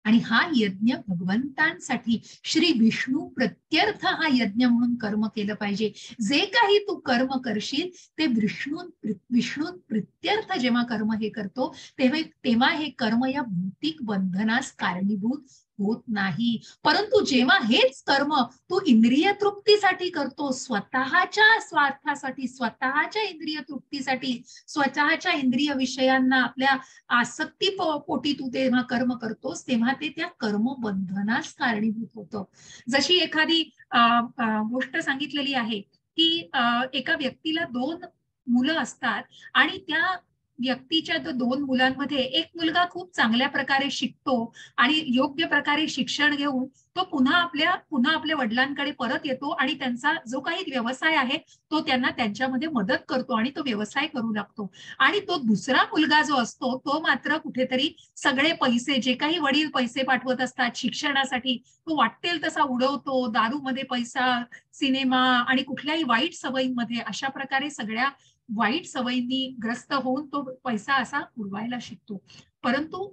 आणि हा यज्ञ भगवंतांसाठी श्री विष्णू प्रत्यर्थ हा यज्ञ म्हणून कर्म केलं पाहिजे. जे काही तू कर्म करशील ते विष्णू प्रत्यर्थ जेव्हा कर्म हे करतो तेव्हा हे कर्म या भौतिक बंधनास कारणीभूत होत नाही. परंतु जेव्हा हेच कर्म तू इंद्रिय तृप्तीसाठी करतो, स्वतःच्या स्वार्थासाठी, स्वतःच्या इंद्रिय तृप्तीसाठी, स्वतःच्या इंद्रिय विषयांना आपल्या आसक्ती पोटी तू तेव्हा कर्म करतोस, तेव्हा ते त्या कर्म बंधनास कारणीभूत होतं. जशी एखादी गोष्ट सांगितलेली आहे की एका व्यक्तीला 2 मुलं असतात आणि त्या व्यक्तीच्या दोन मुलांमध्ये एक मुलगा खूप चांगल्या प्रकारे शिकतो आणि योग्य प्रकारे शिक्षण घेऊन तो पुन्हा आपल्या वडिलांकडे परत येतो आणि त्यांचा जो काही व्यवसाय आहे तो त्यांना त्यांच्यामध्ये मदत करतो आणि तो व्यवसाय करू लागतो. आणि तो दुसरा मुलगा जो असतो तो मात्र कुठेतरी सगळे पैसे, जे काही वडील पैसे पाठवत असतात शिक्षणासाठी, तो वाटेल तसा उडवतो. दारूमध्ये पैसा, सिनेमा आणि कुठल्याही वाईट सवयींमध्ये, अशा प्रकारे सगळ्या वाईट सवयींनी ग्रस्त होऊन तो पैसा असा उडवायला शिकतो. परंतु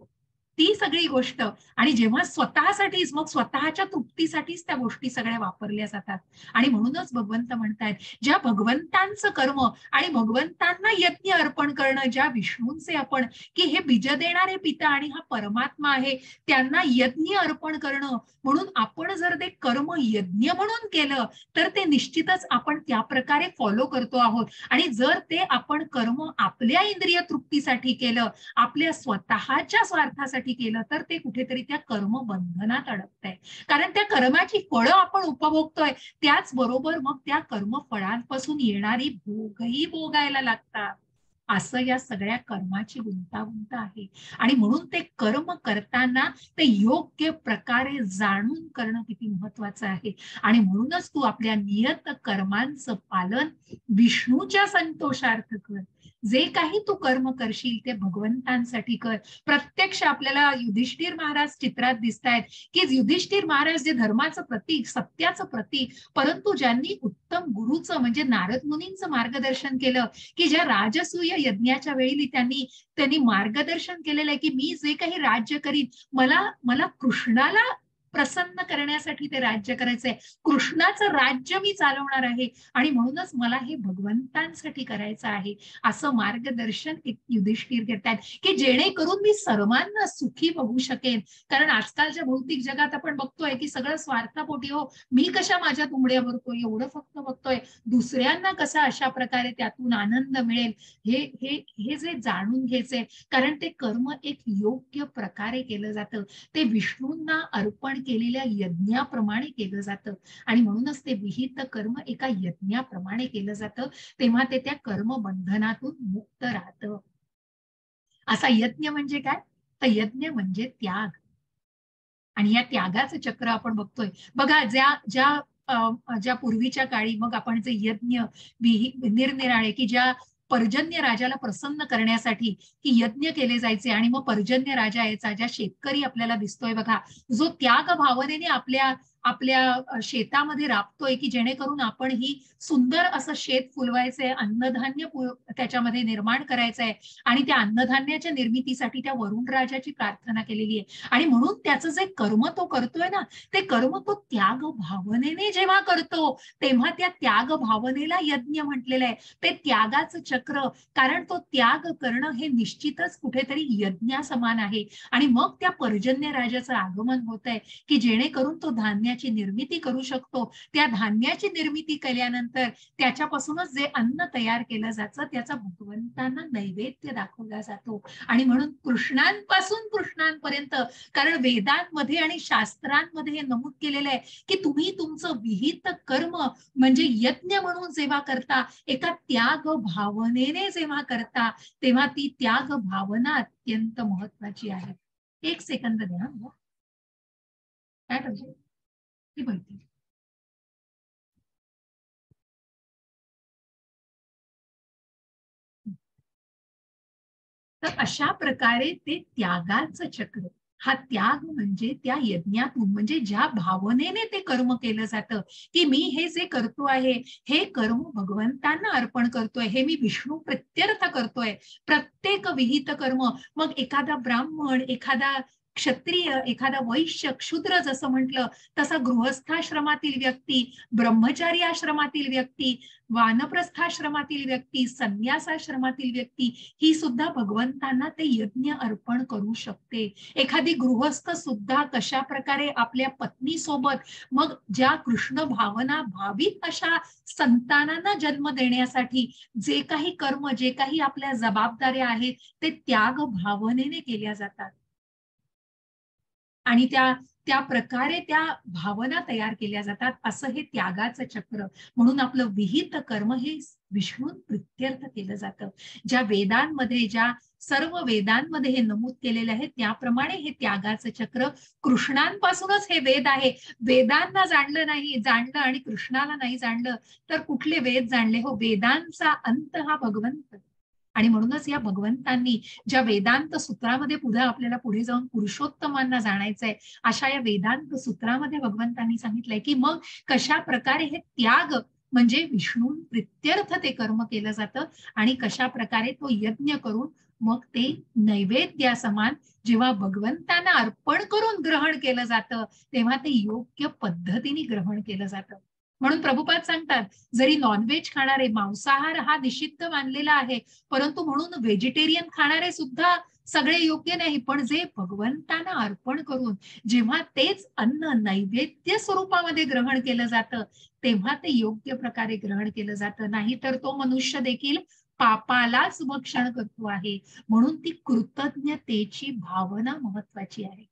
ती सगळी गोष्ट, आणि जेव्हा स्वतःसाठीच, मग स्वतःच्या तृप्तीसाठीच त्या गोष्टी सगळ्या वापरल्या जातात. आणि म्हणूनच भगवंत म्हणतायत, ज्या भगवंतांचं कर्म आणि भगवंतांना यज्ञ अर्पण करणं, ज्या विष्णूंचे आपण, की हे बीज देणारे पिता आणि हा परमात्मा आहे, त्यांना यज्ञ अर्पण करणं. म्हणून आपण जर ते कर्म यज्ञ म्हणून केलं तर ते निश्चितच आपण त्या प्रकारे फॉलो करतो आहोत. आणि जर ते आपण कर्म आपल्या इंद्रिय तृप्तीसाठी केलं, आपल्या स्वतःच्या स्वार्थासाठी केलं, तर ते कुठेतरी त्या कर्म बंधनात अडकतंय. कारण त्या कर्माची फळं आपण उपभोगतोय, त्याचबरोबर मग त्या कर्मफळांपासून येणारी भोगही भोगायला लागतात. असं या सगळ्या कर्माची गुंतागुंत आहे. आणि म्हणून ते कर्म करताना ते योग्य प्रकारे जाणून करणं किती महत्वाचं आहे. आणि म्हणूनच तू आपल्या नियत कर्मांचं पालन विष्णूच्या संतोषार्थ कर. जे काही तू कर्म करशील ते भगवंतांसाठी कर. प्रत्यक्ष आपल्याला युधिष्ठिर महाराज चित्रात दिसतायत, की युधिष्ठिर महाराज जे धर्माचं प्रतीक, सत्याचं प्रतीक, परंतु ज्यांनी उत्तम गुरुचं म्हणजे नारद मुनींचं मार्गदर्शन केलं, की ज्या राजसूय यज्ञाच्या वेळी त्यांनी मार्गदर्शन केलेलं आहे, की मी जे काही राज्य करीन, मला कृष्णाला प्रसन्न करण्यासाठी ते राज्य करायचंय, कृष्णाचं राज्य मी चालवणार आहे, आणि म्हणूनच मला हे भगवंतांसाठी करायचं आहे, असं मार्गदर्शन एक युधिष्ठिर घेतात, की जेणेकरून मी सर्वांना सुखी बघू शकेन. कारण आजकालच्या भौतिक जगात आपण बघतोय की सगळं स्वार्थापोटी, हो मी कशा माझ्या तुंबड्या भरतोय एवढं फक्त बघतोय, दुसऱ्यांना कसा अशा प्रकारे त्यातून आनंद मिळेल हे हे हे जे जाणून घ्यायचंय. कारण ते कर्म एक योग्य प्रकारे केलं जातं, ते विष्णूंना अर्पण केलेल्या यज्ञाप्रमाणे केलं जातं. आणि म्हणूनच ते विहित कर्म एका यज्ञाप्रमाणे केलं जातं, तेव्हा ते त्या कर्म बंधनातून मुक्त राहतं. असा यज्ञ म्हणजे काय? तर यज्ञ म्हणजे त्याग. आणि या त्यागाचं चक्र आपण बघतोय. बघा, ज्या पूर्वीच्या काळी मग आपण जे यज्ञ निरनिराळे, की ज्या पर्जन्य राजाला प्रसन्न करण्यासाठी की यज्ञ केले जायचे, आणि मग पर्जन्य राजा यायचा, ज्या शेतकरी आपल्याला दिसतोय बघा, जो त्याग भावनेने आपल्या आपल्या शेतामध्ये राबतोय, की जेणेकरून आपण ही सुंदर असं शेत फुलवायचंय, अन्नधान्य त्याच्यामध्ये निर्माण करायचंय, आणि त्या अन्नधान्याच्या निर्मितीसाठी त्या वरुण राजाची प्रार्थना केलेली आहे. आणि म्हणून त्याचं जे कर्म तो करतोय ना, ते कर्म तो त्याग भावनेने जेव्हा करतो, तेव्हा त्या त्याग भावनेला यज्ञ म्हटलेलं आहे. ते त्यागाचं चक्र, कारण तो त्याग करणं हे निश्चितच कुठेतरी यज्ञासमान आहे. आणि मग त्या पर्जन्य राजाचं आगमन होत आहे, की जेणेकरून तो धान्याची निर्मिती करू शकतो. त्या धान्याची निर्मिती केल्यानंतर त्याच्यापासूनच जे अन्न तयार केलं जातं त्याचा भगवंतांना नैवेद्य दाखवला जातो. आणि म्हणून कृष्णांपासून कृष्णांपर्यंत, कारण वेदांमध्ये आणि शास्त्रांमध्ये हे नमूद केलेलं आहे, की तुम्ही तुमचं विहित कर्म म्हणजे यज्ञ म्हणून जेव्हा करता, एका त्याग भावनेने जेव्हा करता, तेव्हा ती त्याग भावना अत्यंत महत्वाची आहे. एक सेकंद द्या. काय पाहिजे ती माहिती. तर अशा प्रकारे ते त्यागाचं चक्र, हा त्याग म्हणजे त्या यज्ञातून, म्हणजे ज्या भावनेने ते कर्म केलं जातं, की मी हे जे करतो आहे हे कर्म भगवंतांना अर्पण करतोय, हे मी विष्णू प्रत्यर्थ करतोय. प्रत्येक विहित कर्म, मग एखादा ब्राह्मण, एखादा क्षत्रिय, एखादा वैश्य, क्षुद्र जसं म्हटलं तसा, गृहस्थाश्रमातील व्यक्ती, ब्रह्मचारी आश्रमातील व्यक्ती, वानप्रस्थाश्रमातील व्यक्ती, संन्यासाश्रमातील व्यक्ती, ही सुद्धा भगवंतांना ते यज्ञ अर्पण करू शकते. एखादी गृहस्थ सुद्धा कशा प्रकारे आपल्या पत्नी सोबत, मग ज्या कृष्ण भावना भावित अशा संतानांना जन्म देण्यासाठी जे काही कर्म, जे काही आपल्या जबाबदाऱ्या आहेत, ते त्याग भावनेने केल्या जातात. आणि त्या त्या प्रकारे त्या भावना तयार केल्या जातात. असं हे त्यागाचं चक्र. म्हणून आपलं विहित कर्म हे विष्णू प्रित्यर्थ केलं जातं. ज्या वेदांमध्ये, ज्या सर्व वेदांमध्ये हे नमूद केलेले आहे त्याप्रमाणे हे त्यागाचं चक्र. कृष्णांपासूनच हे वेद आहे. वेदांना जाणलं आणि कृष्णाला नाही जाणलं तर कुठले वेद जाणले हो. वेदांचा अंत हा भगवंत. आणि म्हणूनच या भगवंतांनी ज्या वेदांत सूत्रामध्ये आपल्याला पुढे जाऊन पुरुषोत्तमांना जाणायचंय, अशा या वेदांत सूत्रामध्ये भगवंतांनी सांगितलंय की मग कशा प्रकारे हे त्याग म्हणजे विष्णू प्रित्यर्थ ते कर्म केलं जातं आणि कशा प्रकारे तो यज्ञ करून मग ते नैवेद्यासमान जेव्हा भगवंतांना अर्पण करून ग्रहण केलं जातं तेव्हा ते योग्य पद्धतीने ग्रहण केलं जातं. म्हणून प्रभुपाद सांगतात, जरी नॉनव्हेज खाणारे, मांसाहार हा निषिद्ध मानलेला आहे, परंतु म्हणून व्हेजिटेरियन खाणारे सुद्धा सगळे योग्य नाही, पण जे भगवंतांना अर्पण करून जेव्हा तेच अन्न नैवेद्य स्वरूपामध्ये ग्रहण केलं जातं तेव्हा ते योग्य प्रकारे ग्रहण केलं जातं. नाहीतर तो मनुष्य देखील पापालाच भक्षण करतो आहे. म्हणून ती कृतज्ञतेची भावना महत्वाची आहे.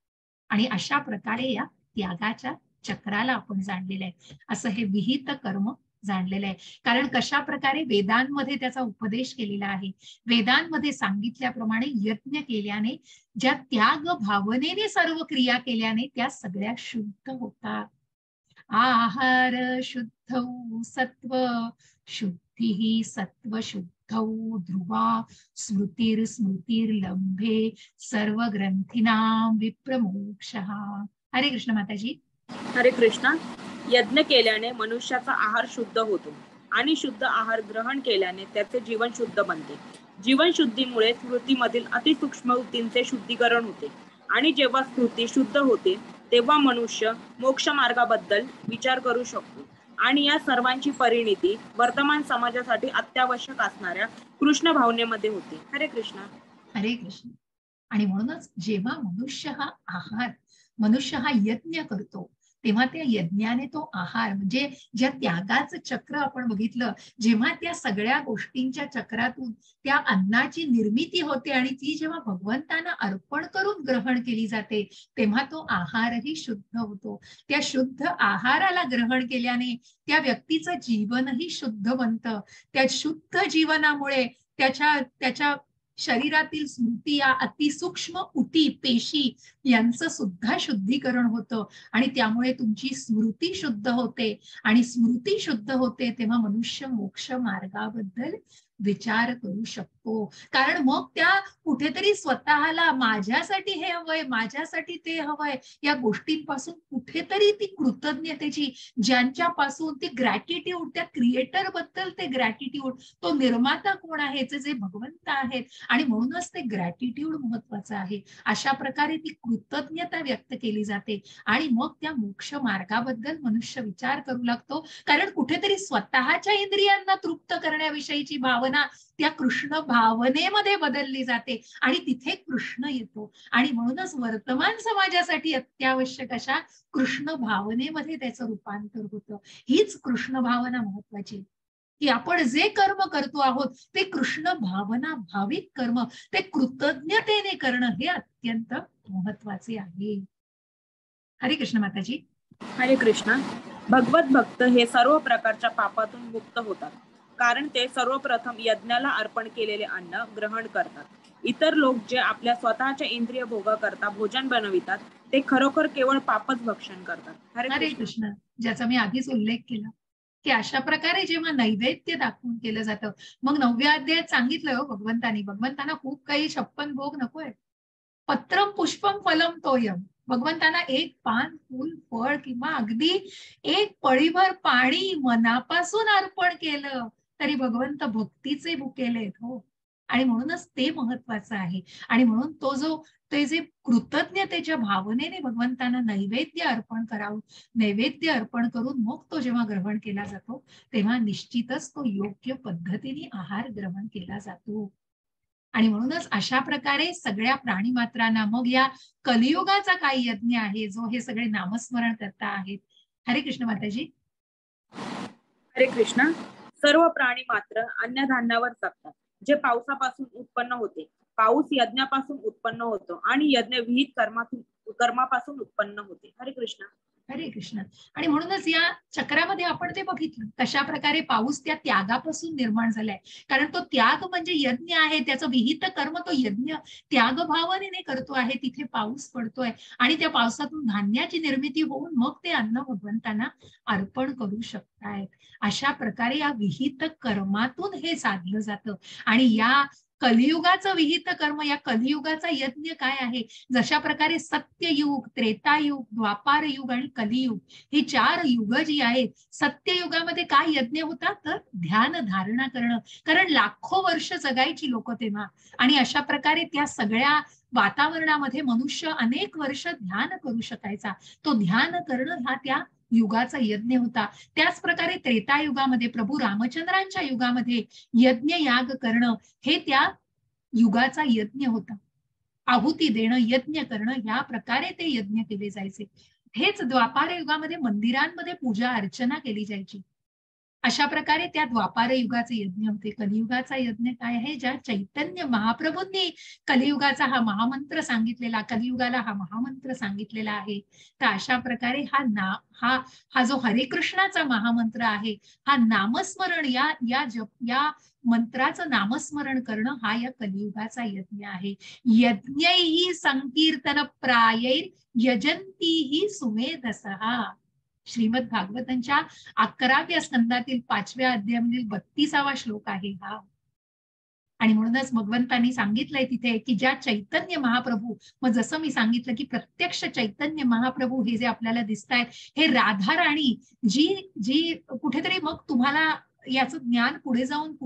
आणि अशा प्रकारे या त्यागाच्या चक्राला आपण जाणलेलं आहे. असं हे विहित कर्म जाणलेलं आहे. कारण कशा प्रकारे वेदांमध्ये त्याचा उपदेश केलेला आहे. वेदांमध्ये सांगितल्याप्रमाणे यज्ञ केल्याने, ज्या त्याग भावनेने सर्व क्रिया केल्याने त्या सगळ्या शुद्ध होतात. आहार शुद्ध सत्व शुद्धी सत्व शुद्ध ध्रुवा स्मृतिर्लंभे सर्व ग्रंथीनाम विप्रमोक्ष. हरे कृष्ण माताजी. हरे कृष्णा. यज्ञ केल्याने मनुष्याचा आहार शुद्ध होतो आणि शुद्ध आहार ग्रहण केल्याने त्याचे जीवन शुद्ध बनते. जीवन शुद्धीमुळे स्मृतीमधील अतिसूक्ष्म वृत्तींचे शुद्धीकरण होते आणि जेव्हा स्मृती शुद्ध होते तेव्हा मनुष्य मोक्ष मार्गाबद्दल विचार करू शकतो. आणि या सर्वांची परिणिती वर्तमान समाजासाठी अत्यावश्यक असणाऱ्या कृष्ण भावनेमध्ये होते. हरे कृष्णा. हरे कृष्ण. आणि म्हणूनच जेव्हा मनुष्य हा यज्ञ करतो तेव्हा त्या यज्ञाने तो आहार म्हणजे ज्या त्यागाचं चक्र आपण बघितलं, जेव्हा त्या सगळ्या गोष्टींच्या चक्रातून त्या अन्नाची निर्मिती होते आणि ती जेव्हा भगवंतांना अर्पण करून ग्रहण केली जाते तेव्हा तो आहारही शुद्ध होतो. त्या शुद्ध आहाराला ग्रहण केल्याने त्या व्यक्तीचं जीवनही शुद्ध बनतं. त्या शुद्ध जीवनामुळे त्याच्या शरीरातील स्मृती या अतिसूक्ष्म उती पेशी यांचं सुद्धा शुद्धीकरण होतं आणि त्यामुळे तुमची स्मृती शुद्ध होते. आणि स्मृती शुद्ध होते तेव्हा मनुष्य मोक्ष मार्गाबद्दल विचार करू शकतो. कारण मग त्या कुठेतरी स्वतःला माझ्यासाठी हे हवंय, माझ्यासाठी ते हवंय या गोष्टींपासून कुठेतरी ती कृतज्ञतेची, ज्यांच्यापासून ती ग्रॅटिट्यूड, त्या क्रिएटर बद्दल ते ग्रॅटिट्यूड, तो निर्माता कोण आहे, जे भगवंत आहेत आणि म्हणूनच ते ग्रॅटिट्यूड महत्वाचं आहे. अशा प्रकारे ती कृतज्ञता व्यक्त केली जाते आणि मग त्या मोक्ष मार्गाबद्दल मनुष्य विचार करू लागतो. कारण कुठेतरी स्वतःच्या इंद्रियांना तृप्त करण्याविषयीची भावना त्या कृष्ण भावनेमध्ये बदलली जाते आणि तिथे कृष्ण येतो. आणि म्हणूनच वर्तमान समाजासाठी अत्यावश्यक अशा कृष्ण भावनेमध्ये त्याचं रूपांतर होतं. हीच कृष्ण भावना महत्वाची की आपण जे कर्म करतो आहोत ते कृष्ण भावना भाविक कर्म, ते कृतज्ञतेने करणं हे अत्यंत महत्वाचे आहे. हरे कृष्ण माताजी. हरे कृष्णा. भगवत भक्त हे सर्व प्रकारच्या पापातून मुक्त होतात कारण ते सर्वप्रथम यज्ञाला अर्पण केलेले अन्न ग्रहण करतात. इतर लोक जे आपल्या स्वतःच्या इंद्रिय भोगाकरता भोजन बनवितात ते खरोखर केवळ पापच भक्षण करतात. हरे कृष्ण. ज्याचा मी आधीच उल्लेख केला की अशा प्रकारे जेव्हा नैवेद्य दाखवून केलं जातं, मग 9व्या अध्यायात सांगितलं हो भगवंतांना खूप काही 56 भोग नकोय. पत्रम पुष्पम फलम तोयम. भगवंतांना एक पान, फूल, फळ किंवा अगदी एक पळीभर पाणी मनापासून अर्पण केलं तरी भगवंत भक्तीचे भुकेलेत हो. आणि म्हणूनच ते महत्वाचं आहे. आणि म्हणून ते जे कृतज्ञतेच्या भावनेने भगवंतांना नैवेद्य अर्पण करावं, नैवेद्य अर्पण करून मग तो जेव्हा ग्रहण केला जातो तेव्हा निश्चितच तो योग्य पद्धतीने आहार ग्रहण केला जातो. आणि म्हणूनच अशा प्रकारे सगळ्या प्राणी मात्रांना मग या कलियुगाचा काही यज्ञ आहे जो हे सगळे नामस्मरण करता आहेत. हरे कृष्ण माताजी. हरे कृष्णा. सर्व प्राणी मात्र अन्नधान्यावर जगतात जे पावसापासून उत्पन्न होते. पाऊस यज्ञापासून उत्पन्न होतो आणि यज्ञ विहित कर्मातून कर्मापासून उत्पन्न होते. हरे कृष्ण. हरे कृष्ण. आणि म्हणूनच या चक्रामध्ये आपण ते बघितलं कशा प्रकारे पाऊस त्या त्यागापासून निर्माण झालाय. कारण तो त्याग म्हणजे यज्ञ आहे, त्याचं विहित कर्म तो यज्ञ त्याग भावनेने करतो आहे, तिथे पाऊस पडतोय आणि त्या पावसातून धान्याची निर्मिती होऊन मग ते अन्न भगवंतांना अर्पण करू शकतायत. अशा प्रकारे या विहित कर्मातून हे साधलं जातं. आणि या कलियुगाचं विहित कर्म, या कलियुगाचा यज्ञ काय आहे, जशा प्रकारे सत्ययुग, त्रेतायुग, द्वापार युग आणि कलियुग ही 4 युग जी आहेत, सत्ययुगामध्ये काय यज्ञ होता तर ध्यान धारणा करणं. कारण लाखो वर्ष जगायची लोक तेव्हा आणि अशा प्रकारे त्या सगळ्या वातावरणामध्ये मनुष्य अनेक वर्ष ध्यान करू शकायचा. तो ध्यान करणं हा त्या युगाचा यज्ञ होता. त्याच प्रकारे त्रेतायुगामध्ये प्रभू रामचंद्रांच्या युगामध्ये यज्ञ याग करणं हे त्या युगाचा यज्ञ होता. आहुती देणं, यज्ञ करणं, या प्रकारे ते यज्ञ केले जायचे. हेच द्वापार युगामध्ये मंदिरांमध्ये पूजा अर्चना केली जायची. अशा प्रकारे त्या द्वापार युगाचे यज्ञ होते. कलियुगाचा यज्ञ काय आहे, ज्या चैतन्य महाप्रभूंनी कलियुगाचा हा महामंत्र सांगितलेला, कलियुगाला हा महामंत्र सांगितलेला आहे. तर अशा प्रकारे हा जो हरे कृष्णाचा महामंत्र आहे, हा नामस्मरण या मंत्राचं नामस्मरण करणं हा या कलियुगाचा यज्ञ आहे. यज्ञैहि संकीर्तन प्रायैर यजंतीहि सुमेधसः. श्रीमद भागवतांच्या 11व्या स्कंदातील 5व्या अध्यायामधील 32वा श्लोक आहे हा. आणि म्हणूनच भगवंतांनी सांगितलंय तिथे की ज्या चैतन्य महाप्रभू, मग जसं मी सांगितलं की प्रत्यक्ष चैतन्य महाप्रभू हे जे आपल्याला दिसत आहेत, हे राधा राणी जी कुठेतरी मग तुम्हाला याचं ज्ञान पुढे जाऊन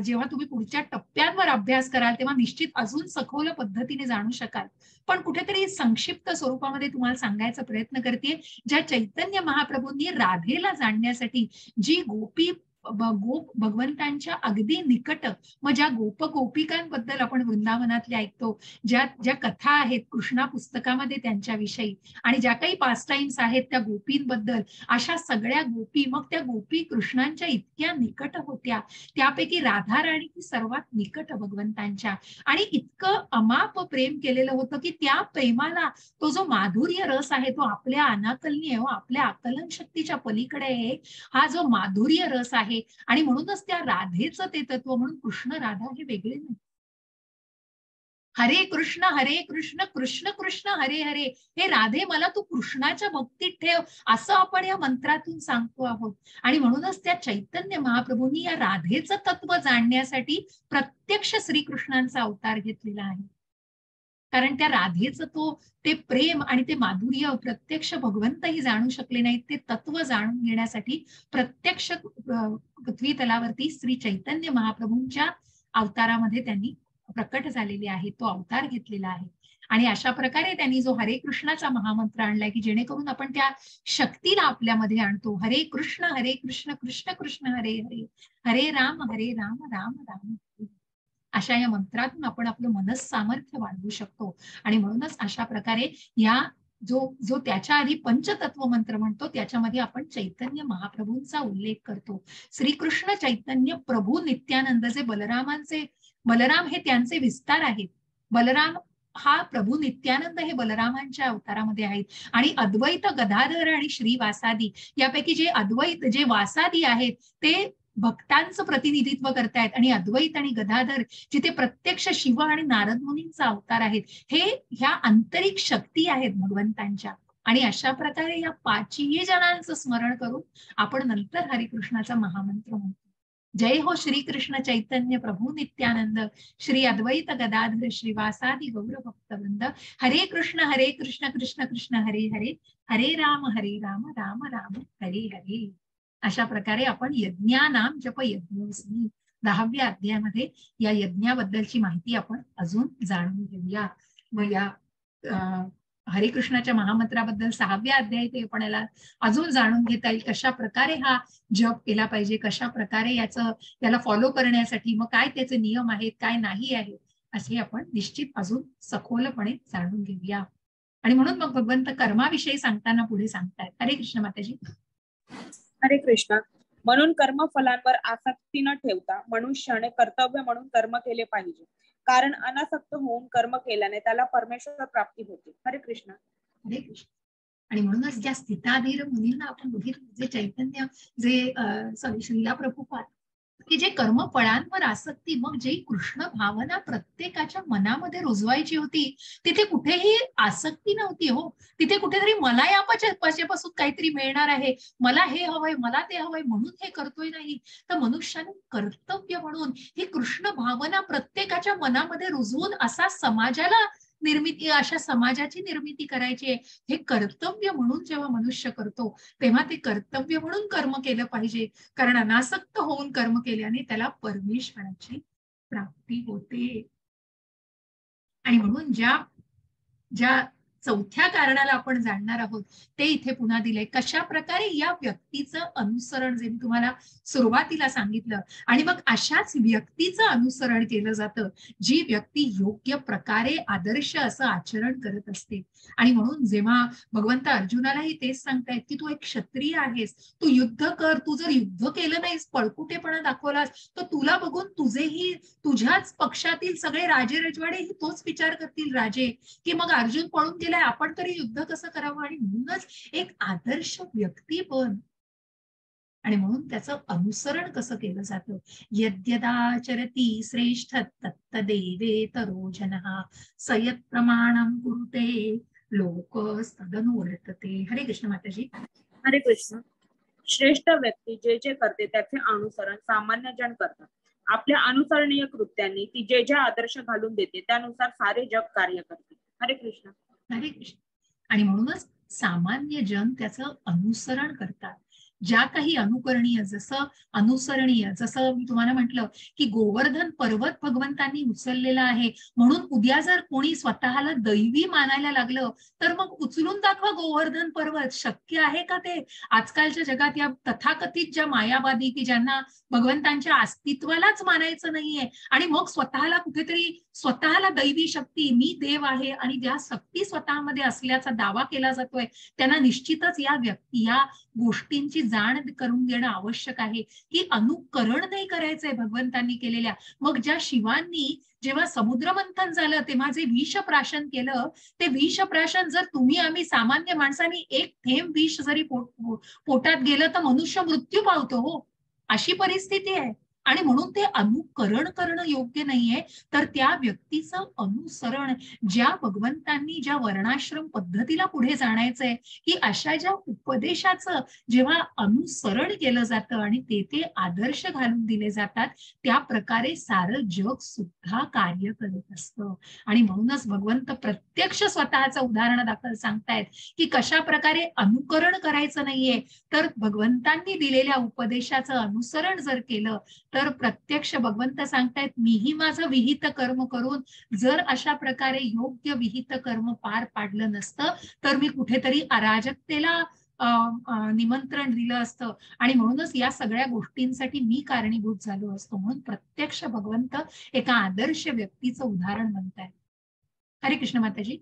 जेव्हा तुम्ही पुढच्या टप्प्यांवर अभ्यास कराल तेव्हा निश्चित अजून सखोल पद्धतीने जाणू शकाल. पण कुठेतरी संक्षिप्त स्वरूपामध्ये तुम्हाला सांगायचा प्रयत्न करते, ज्या चैतन्य महाप्रभूंनी राधेला जाणण्यासाठी जी गोप भगवंतांच्या अगदी निकट, मग ज्या गोपिकांबद्दल आपण वृंदावनातले ऐकतो, ज्या कथा आहेत कृष्णा पुस्तकामध्ये त्यांच्याविषयी आणि ज्या काही पास टाइम्स आहेत त्या गोपींबद्दल, अशा सगळ्या गोपी, मग त्या गोपी कृष्णांच्या इतक्या निकट होत्या. त्यापैकी राधा राणी ही सर्वात निकट भगवंतांच्या, आणि इतकं अमाप प्रेम केलेलं होतं की त्या प्रेमाला तो जो माधुर्य रस आहे तो आपल्या अनाकलनीय, आपल्या आकलन शक्तीच्या पलीकडे आहे. हा जो माधुर्य रस आहे, आणि म्हणूनच त्या राधेचं ते तत्व, म्हणून कृष्ण राधा हे वेगळे नाही. हरे कृष्ण कृष्ण कृष्ण हरे हरे. हे राधे मला तू कृष्णाच्या भक्तीत ठेव, असं आपण या मंत्रातून सांगतो आहोत. आणि म्हणूनच त्या चैतन्य महाप्रभूंनी या राधेचं तत्व जाणण्यासाठी प्रत्यक्ष श्रीकृष्णांचा अवतार घेतलेला आहे. कारण त्या राधेचं ते प्रेम आणि ते माधुर्य प्रत्यक्ष भगवंतही जाणू शकले नाहीत. ते तत्व जाणून घेण्यासाठी प्रत्यक्ष पृथ्वी तलावरती श्री चैतन्य महाप्रभूंच्या अवतारामध्ये त्यांनी प्रकट झालेले आहे, तो अवतार घेतलेला आहे. आणि अशा प्रकारे त्यांनी जो हरे कृष्णाचा महामंत्र आणलाय की जेणेकरून आपण त्या शक्तीला आपल्यामध्ये आणतो. हरे कृष्ण कृष्ण कृष्ण हरे हरे, हरे राम राम राम हरे. अशा या मंत्रातून आपण आपलं मनस सामर्थ्य वाढवू शकतो. आणि म्हणूनच अशा प्रकारे या जो त्याच्या आधी पंचतत्व मंत्र म्हणतो त्याच्यामध्ये आपण चैतन्य महाप्रभूंचा उल्लेख करतो. श्रीकृष्ण चैतन्य प्रभू नित्यानंद, जे बलराम हे त्यांचे विस्तार आहेत. बलराम हा प्रभू नित्यानंद हे बलरामांच्या अवतारामध्ये आहेत. आणि अद्वैत गदाधर आणि श्रीवासादी यापैकी जे वासादी आहेत ते भक्तांचं प्रतिनिधित्व करतायत, आणि अद्वैत आणि गदाधर जिथे प्रत्यक्ष शिव आणि नारद मुनींचा अवतार आहेत, हे ह्या आंतरिक शक्ती आहेत भगवंतांच्या. आणि अशा प्रकारे या 5ही जणांचं स्मरण करून आपण नंतर हरिकृष्णाचा महामंत्र म्हणतो. जय हो श्रीकृष्ण चैतन्य प्रभू नित्यानंद, श्री अद्वैत गदाधर श्रीवासादि गौर भक्तवृंद. हरे कृष्ण कृष्ण कृष्ण हरे हरे, हरे राम राम राम हरे हरे. अशा प्रकारे आपण यज्ञानाम जप यज्ञोस्मी 10व्या अध्यायामध्ये या यज्ञाबद्दलची माहिती आपण अजून जाणून घेऊया. मग या हरिकृष्णाच्या महामंत्राबद्दल 6व्या अध्यायात आपल्याला अजून जाणून घेता येईल कशा प्रकारे हा जप केला पाहिजे, कशा प्रकारे याला फॉलो करण्यासाठी मग काय त्याचे नियम आहेत, काय नाही आहे, असे आपण निश्चित अजून सखोलपणे जाणून घेऊया. आणि म्हणून मग भगवंत कर्माविषयी सांगताना पुढे सांगतायत. हरे कृष्ण माताजी. हरे कृष्ण. म्हणून कर्मफलांवर आसक्ती न ठेवता मनुष्याने कर्तव्य म्हणून कर्म केले पाहिजे, कारण अनासक्त होऊन कर्म केल्याने त्याला परमेश्वर प्राप्ती होते. हरे कृष्ण. हरे कृष्ण. आणि म्हणूनच ज्या स्थिताधीर मुनींना आपण बघितलं, जे चैतन्य, जे श्रीला प्रभुपाद, की जे कर्मफळांवर आसक्ती, मग जे कृष्ण भावना प्रत्येकाच्या मनामध्ये रुजवायची होती, तिथे कुठेही आसक्ती नव्हती हो. तिथे कुठेतरी मला या पासून काहीतरी मिळणार आहे, मला हे हवंय, मला ते हवंय म्हणून हे करतोय नाही, तर मनुष्याने कर्तव्य म्हणून ही कृष्ण भावना प्रत्येकाच्या मनामध्ये रुजवून असा समाजाला निर्मिती, अशा समाजाची निर्मिती करायची आहे. हे कर्तव्य म्हणून जेव्हा मनुष्य करतो, तेव्हा ते कर्तव्य म्हणून कर्म केलं पाहिजे, कारण अनासक्त होऊन कर्म केल्याने त्याला परमेश्वराची प्राप्ती होते. आणि म्हणून ज्या ज्या चौथ्या कारणाला आपण जाणणार आहोत ते इथे पुन्हा दिलंय. कशा प्रकारे या व्यक्तीचं अनुसरण, जे मी तुम्हाला सुरुवातीला सांगितलं, आणि मग अशाच व्यक्तीचं अनुसरण केलं जातं जी व्यक्ती योग्य प्रकारे आदर्श असं आचरण करत असते. आणि म्हणून जेव्हा भगवंत अर्जुनालाही तेच सांगतायत की तू एक क्षत्रिय आहेस, तू युद्ध कर, तू जर युद्ध केलं नाहीस, पळकुटेपणा दाखवलास, तर तुला बघून तुझ्याच पक्षातील सगळे राजे रजवाडेही तोच विचार करतील, राजे, की मग अर्जुन पळून गेलाय, आपण तरी युद्ध कसं करावं. आणि म्हणूनच एक आदर्श व्यक्ती पण, आणि म्हणून त्याचं अनुसरण कसं केलं जातं. यद्यदाचरती श्रेष्ठ तत्तदेवेतरो जनः सयत् प्रमाणं कुरुते लोकस्तदनुवर्तते. हरे कृष्ण माताजी. हरे कृष्ण. श्रेष्ठ व्यक्ती जे जे करते त्याचे अनुसरण सामान्य जन करतात. आपल्या अनुसरणीय कृत्यांनी ती जे जे आदर्श घालून देते त्यानुसार सारे जग कार्य करते. हरे कृष्ण. हरे कृष्ण. आणि म्हणूनच सामान्य जन त्याचं अनुसरण करतात. ज्या काही अनुकरणीय, जसं मी तुम्हाला म्हटलं की गोवर्धन पर्वत भगवंतांनी उचललेला आहे, म्हणून उद्या जर कोणी स्वतःला दैवी मानायला लागलं तर मग उचलून दाखवा गोवर्धन पर्वत. शक्य आहे का ते? आजकालच्या जगात या तथाकथित ज्या मायावादी, की ज्यांना भगवंतांच्या अस्तित्वालाच मानायचं नाहीये, आणि मग स्वतःला कुठेतरी स्वतःला दैवी शक्ती, मी देव आहे, आणि ज्या शक्ती स्वतःमध्ये असल्याचा दावा केला जातोय, त्यांना निश्चितच या गोष्टींची जाण करून देणं आवश्यक आहे की अनुकरण नाही करायचंय भगवंतांनी केलेल्या. मग ज्या शिवांनी जेव्हा समुद्रमंथन झालं तेव्हा जे विषप्राशन केलं, ते विषप्राशन जर तुम्ही आम्ही सामान्य माणसांनी एक थेंब विष जरी पोटात गेलं तर मनुष्य मृत्यू पावतो हो, अशी परिस्थिती आहे. आणि म्हणून ते अनुकरण करणं योग्य नाहीये, तर त्या व्यक्तीचं अनुसरण, ज्या भगवंतांनी ज्या वर्णाश्रम पद्धतीला पुढे जाणायचंय, की अशा ज्या उपदेशाचं जेव्हा अनुसरण केलं जातं आणि ते आदर्श घालून दिले जातात, त्या प्रकारे सारं जग सुद्धा कार्य करत असतं. आणि म्हणूनच भगवंत प्रत्यक्ष स्वतःचं उदाहरण दाखल सांगतायत की कशा प्रकारे अनुकरण करायचं नाहीये, तर भगवंतांनी दिलेल्या उपदेशाचं अनुसरण जर केलं तर प्रत्यक्ष भगवंत सांगतायत, मीही माझं विहित कर्म करून जर अशा प्रकारे योग्य विहित कर्म पार पाडलं नसतं तर मी कुठेतरी अराजकतेला निमंत्रण दिलं असतं, आणि म्हणूनच या सगळ्या गोष्टींसाठी मी कारणीभूत झालो असतो. म्हणून प्रत्यक्ष भगवंत एका आदर्श व्यक्तीचं उदाहरण म्हणताय. हरे कृष्ण माताजी.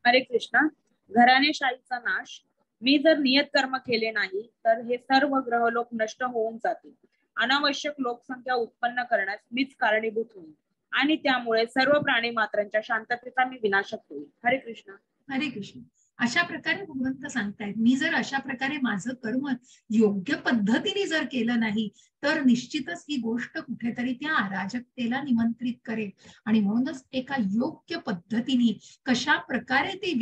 हरे कृष्ण. घराणेशाहीचा नाश. मी जर नियत कर्म केले नाही तर हे सर्व ग्रहलोक नष्ट होऊन जातील. अनावश्यक लोकसंख्या उत्पन्न करण्यास मीच कारणीभूत होईल आणि त्यामुळे सर्व प्राणी मात्रांच्या शांततेचा मी विनाशक होईल. हरे कृष्ण. हरे कृष्ण. अशा प्रकारे भगवंत सांगतायत, मी जर अशा प्रकारे माझं कर्म योग्य पद्धतीने जर केलं नाही तर निश्चितच ही गोष्ट कुठेतरी त्या अराजकतेला निमंत्रित करेल. आणि म्हणूनच एका योग्य पद्धतीने कशा प्रकारे ती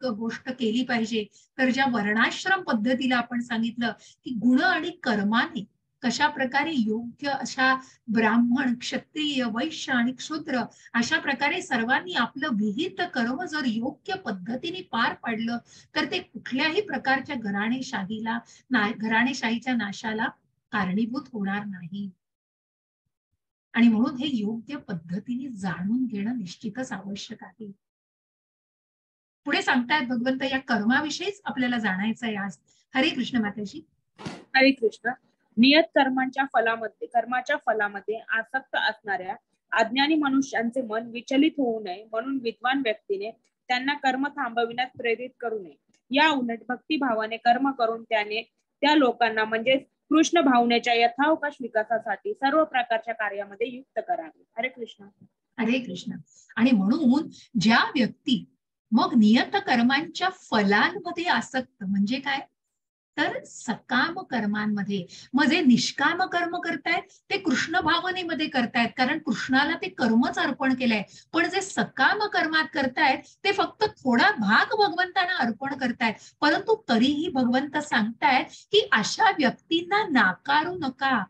गोष्ट केली पाहिजे, तर ज्या वर्णाश्रम पद्धतीला आपण सांगितलं की गुण आणि कर्माने कशा प्रकारे योग्य अशा ब्राह्मण, क्षत्रिय, वैश्य आणि शूद्र अशा प्रकारे सर्वांनी आपलं विहित कर्म जर योग्य पद्धतीने पार पाडलं तर ते कुठल्याही प्रकारच्या घराणेशाहीच्या नाशाला कारणीभूत होणार नाही. आणि म्हणून हे योग्य पद्धतीने जाणून घेणं निश्चितच आवश्यक आहे. पुढे सांगतायत भगवंत, या कर्माविषयीच आपल्याला जाणायचं आहे आज. हरे कृष्ण माताजी. हरे कृष्ण. नियत कर्माच्या फलामध्ये आसक्त असणाऱ्या अज्ञानी मनुष्यांचे मन विचलित होऊ नये म्हणून विद्वान व्यक्तीने त्यांना कर्म थांबविण्यास प्रेरित करू नये. या उलट भक्तिभावाने कर्म करून त्याने त्या लोकांना म्हणजे कृष्ण भावनेच्या यथावकाश विकासासाठी सर्व प्रकारच्या कार्यामध्ये युक्त करावे. हरे कृष्ण. हरे कृष्ण. आणि म्हणून ज्या व्यक्ती मग नियत कर्मांच्या फलांमध्ये आसक्त, म्हणजे काय तर सकाम कर्मांमध्ये, मग जे निष्काम कर्म करतायत ते कृष्ण भावनेमध्ये करतायत, कारण कृष्णाला ते कर्मच अर्पण केलंय. पण जे सकाम कर्मात करतायत ते फक्त थोडा भाग भगवंतांना अर्पण करतायत, परंतु तरीही भगवंत सांगतायत की अशा व्यक्तींना नाकारू नका,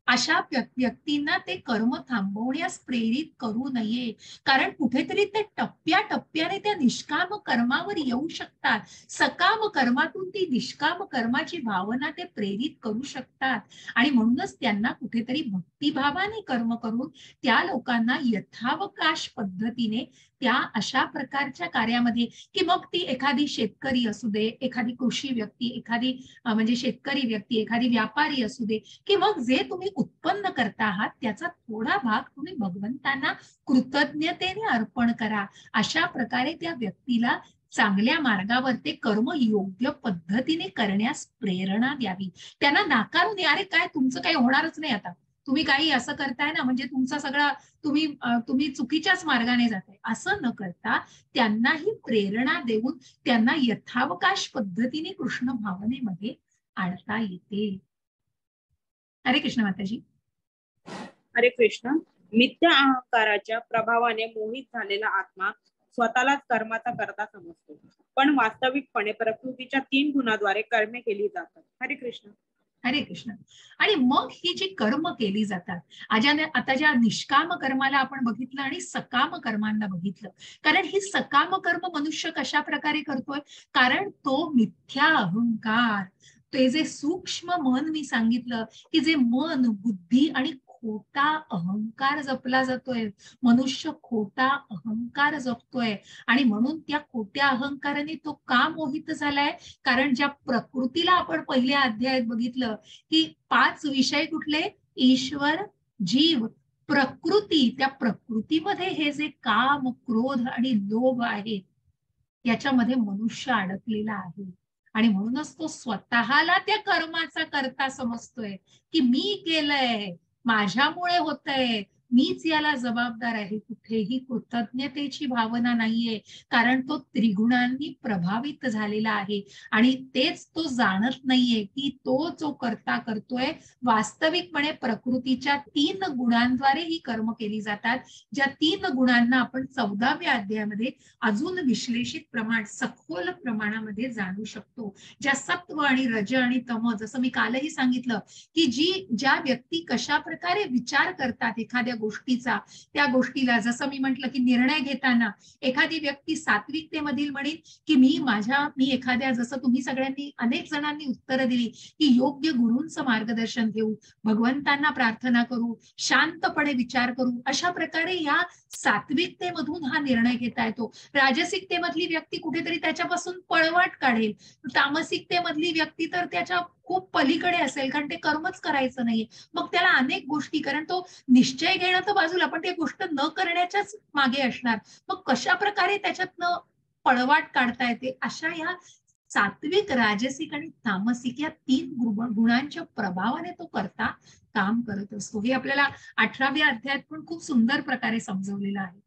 अशा व्यक्तींना ते कर्म थांबवण्यास प्रेरित करू नये, कारण कुठेतरी ते टप्प्याटप्प्याने त्या निष्काम कर्मावर येऊ शकतात. सकाम कर्मातून ती निष्काम कर्माची भावना ते प्रेरित करू शकतात. आणि म्हणूनच त्यांना कुठेतरी भक्तिभावाने कर्म करून त्या लोकांना यथावकाश पद्धतीने त्या अशा प्रकारच्या कार्यामध्ये, की मग ती एखादी शेतकरी असू दे, एखादी कृषी व्यक्ती, एखादी म्हणजे शेतकरी व्यक्ती, एखादी व्यापारी असू दे, की मग जे तुम्ही उत्पन्न करता आहात त्याचा थोडा भाग तुम्ही भगवंतांना कृतज्ञतेने अर्पण करा. अशा प्रकारे त्या व्यक्तीला चांगल्या मार्गावर ते कर्म योग्य पद्धतीने करण्यास प्रेरणा द्यावी. त्यांना नाकारू नये, अरे काय तुमचं काही होणारच नाही, आता तुम्ही काही असं करताय ना म्हणजे तुमचं सगळं तुम्ही चुकीच्याच मार्गाने जाताय, असं न करता त्यांनाही प्रेरणा देऊन त्यांना यथावकाश पद्धतीने कृष्ण भावनेमध्ये आणता येते. हरे कृष्ण माताजी. हरे कृष्ण. मिथ्या अहंकाराच्या प्रभावाने मोहित झालेला आत्मा स्वतःलाच कर्माचा करता समजतो, पण वास्तविकपणे प्रकृतीच्या 3 गुणाद्वारे कर्मे केली जातात. हरे कृष्ण. हरे कृष्ण. आणि मग ही जी कर्म केली जातात, आता ज्या निष्काम कर्माला आपण बघितलं आणि सकाम कर्मांना बघितलं, कारण ही सकाम कर्म मनुष्य कशा प्रकारे करतोय, कारण तो मिथ्या अहंकार, ते जे सूक्ष्म मन मी सांगितलं, की जे मन, बुद्धी आणि खोटा अहंकार जपला जातोय, मनुष्य खोटा अहंकार जपतोय. आणि म्हणून त्या खोट्या अहंकाराने तो का मोहित झालाय, कारण ज्या प्रकृतीला आपण पहिल्या अध्यायात बघितलं की 5 विषय कुठले, ईश्वर, जीव, प्रकृती, त्या प्रकृतीमध्ये हे जे काम, क्रोध आणि लोभ आहेत याच्यामध्ये मनुष्य अडकलेला आहे. आणि म्हणूनच तो स्वतःला त्या कर्माचा करता समजतोय, की मी केलंय, माझ्यामुळे होतंय, मीच याला जबाबदार आहे. कुठेही कृतज्ञतेची भावना नाहीये, कारण तो त्रिगुणांनी प्रभावित झालेला आहे. आणि तेच तो जाणत नाहीये की तो जो करता करतोय वास्तविकपणे प्रकृतीच्या 3 गुणांद्वारे ही कर्म केली जातात, ज्या 3 गुणांना आपण 14व्या अध्यायामध्ये अजून विश्लेषित प्रमाण, सखोल प्रमाणामध्ये जाणू शकतो. ज्या सत्व आणि रज आणि तम, जसं मी कालही सांगितलं की ज्या व्यक्ती कशा प्रकारे विचार करतात एखाद्या गोष्टीचा, त्या गोष्टीला, जसं मी म्हंटल की निर्णय घेताना एखादी व्यक्ती सात्विकतेमधील म्हणेल की मी एखाद्या, जसं तुम्ही सगळ्यांनी अनेक जणांनी उत्तरं दिली की योग्य गुरूंचं मार्गदर्शन घेऊ, भगवंतांना प्रार्थना करू, शांतपणे विचार करू, अशा प्रकारे या सात्विकतेमधून हा निर्णय घेता येतो. राजसिकतेमधली व्यक्ती कुठेतरी त्याच्यापासून पळवाट काढेल, तामसिकतेमधली व्यक्ती तर त्याच्या खूप पलीकडे असेल, कारण ते कर्मच करायचं नाहीये. मग त्याला अनेक गोष्टी, कारण तो निश्चय घेणं तर बाजूला, पण ते गोष्ट न करण्याच्याच मागे असणार. मग कशा प्रकारे त्याच्यातनं पळवाट काढता येते, अशा या सात्विक, राजसिक आणि तामसिक या 3 गुणांच्या प्रभावाने तो करता काम करत असतो. हे आपल्याला 18व्या अध्यायात पण खूप सुंदर प्रकारे समजवलेलं आहे.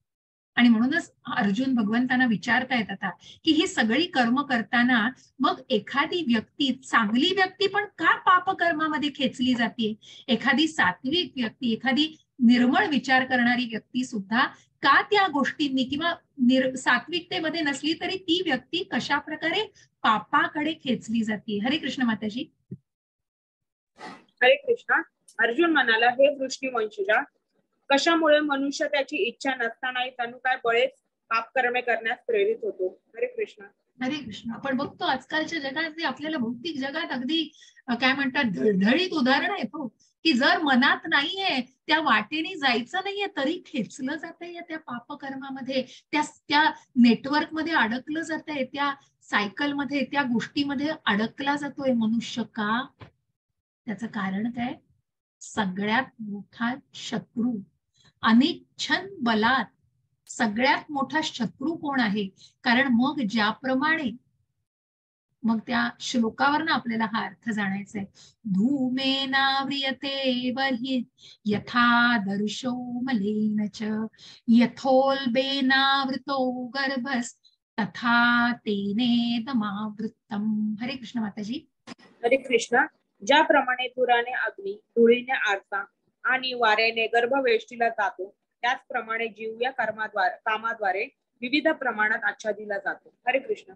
आणि म्हणूनच अर्जुन भगवंतांना विचारतायत आता की ही सगळी कर्म करताना मग एखादी व्यक्ती, चांगली व्यक्ती पण का पापकर्मामध्ये खेचली जाते, एखादी सात्विक व्यक्ती, एखादी निर्मळ विचार करणारी व्यक्ती सुद्धा का त्या गोष्टींनी किंवा सात्विकतेमध्ये नसली तरी ती व्यक्ती कशा प्रकारे पापाकडे खेचली जाते. हरे कृष्ण माताजी. हरे कृष्ण. अर्जुन म्हणाला, हे वृष्णीवंशजा, कशामुळे मनुष्य त्याची इच्छा नसतानाही जणू काय बळेच पापकर्मे करण्यास प्रेरित होतो. हरे कृष्ण. हरे कृष्ण. आपण बघतो आजकालच्या जगात, जे आपल्याला भौतिक जगात अगदी काय म्हणतात धडधडीत उदाहरण आहे तो, की जर मनात नाहीये, त्या वाटेने जायचं नाहीये, तरी खेचलं जातंय त्या पापकर्मामध्ये, त्या नेटवर्कमध्ये अडकलं जातंय, त्या सायकलमध्ये, त्या गोष्टीमध्ये अडकला जातोय मनुष्य. का? त्याचं कारण काय? सगळ्यात मोठा शत्रू, अनिच्छन बलात् सगळ्यात मोठा शत्रू कोण आहे? कारण मग ज्याप्रमाणे मग त्या श्लोकावरनं आपल्याला हा अर्थ जाणायचा आहे. धूमेनाव्रियते बर्हि यथा दर्शो मलेन च यथोल्बेनावृतो गर्भस् तथा तेनेदमावृत्तम. हरे कृष्ण माताजी. हरे कृष्ण. ज्याप्रमाणे धुराने अग्नी, धुळीने आरसा आणि वाऱ्याने गर्भवेष्टीला जातो, त्याचप्रमाणे जीव या कामाद्वारे विविध प्रमाणात आच्छादिला जातो. हरे कृष्ण.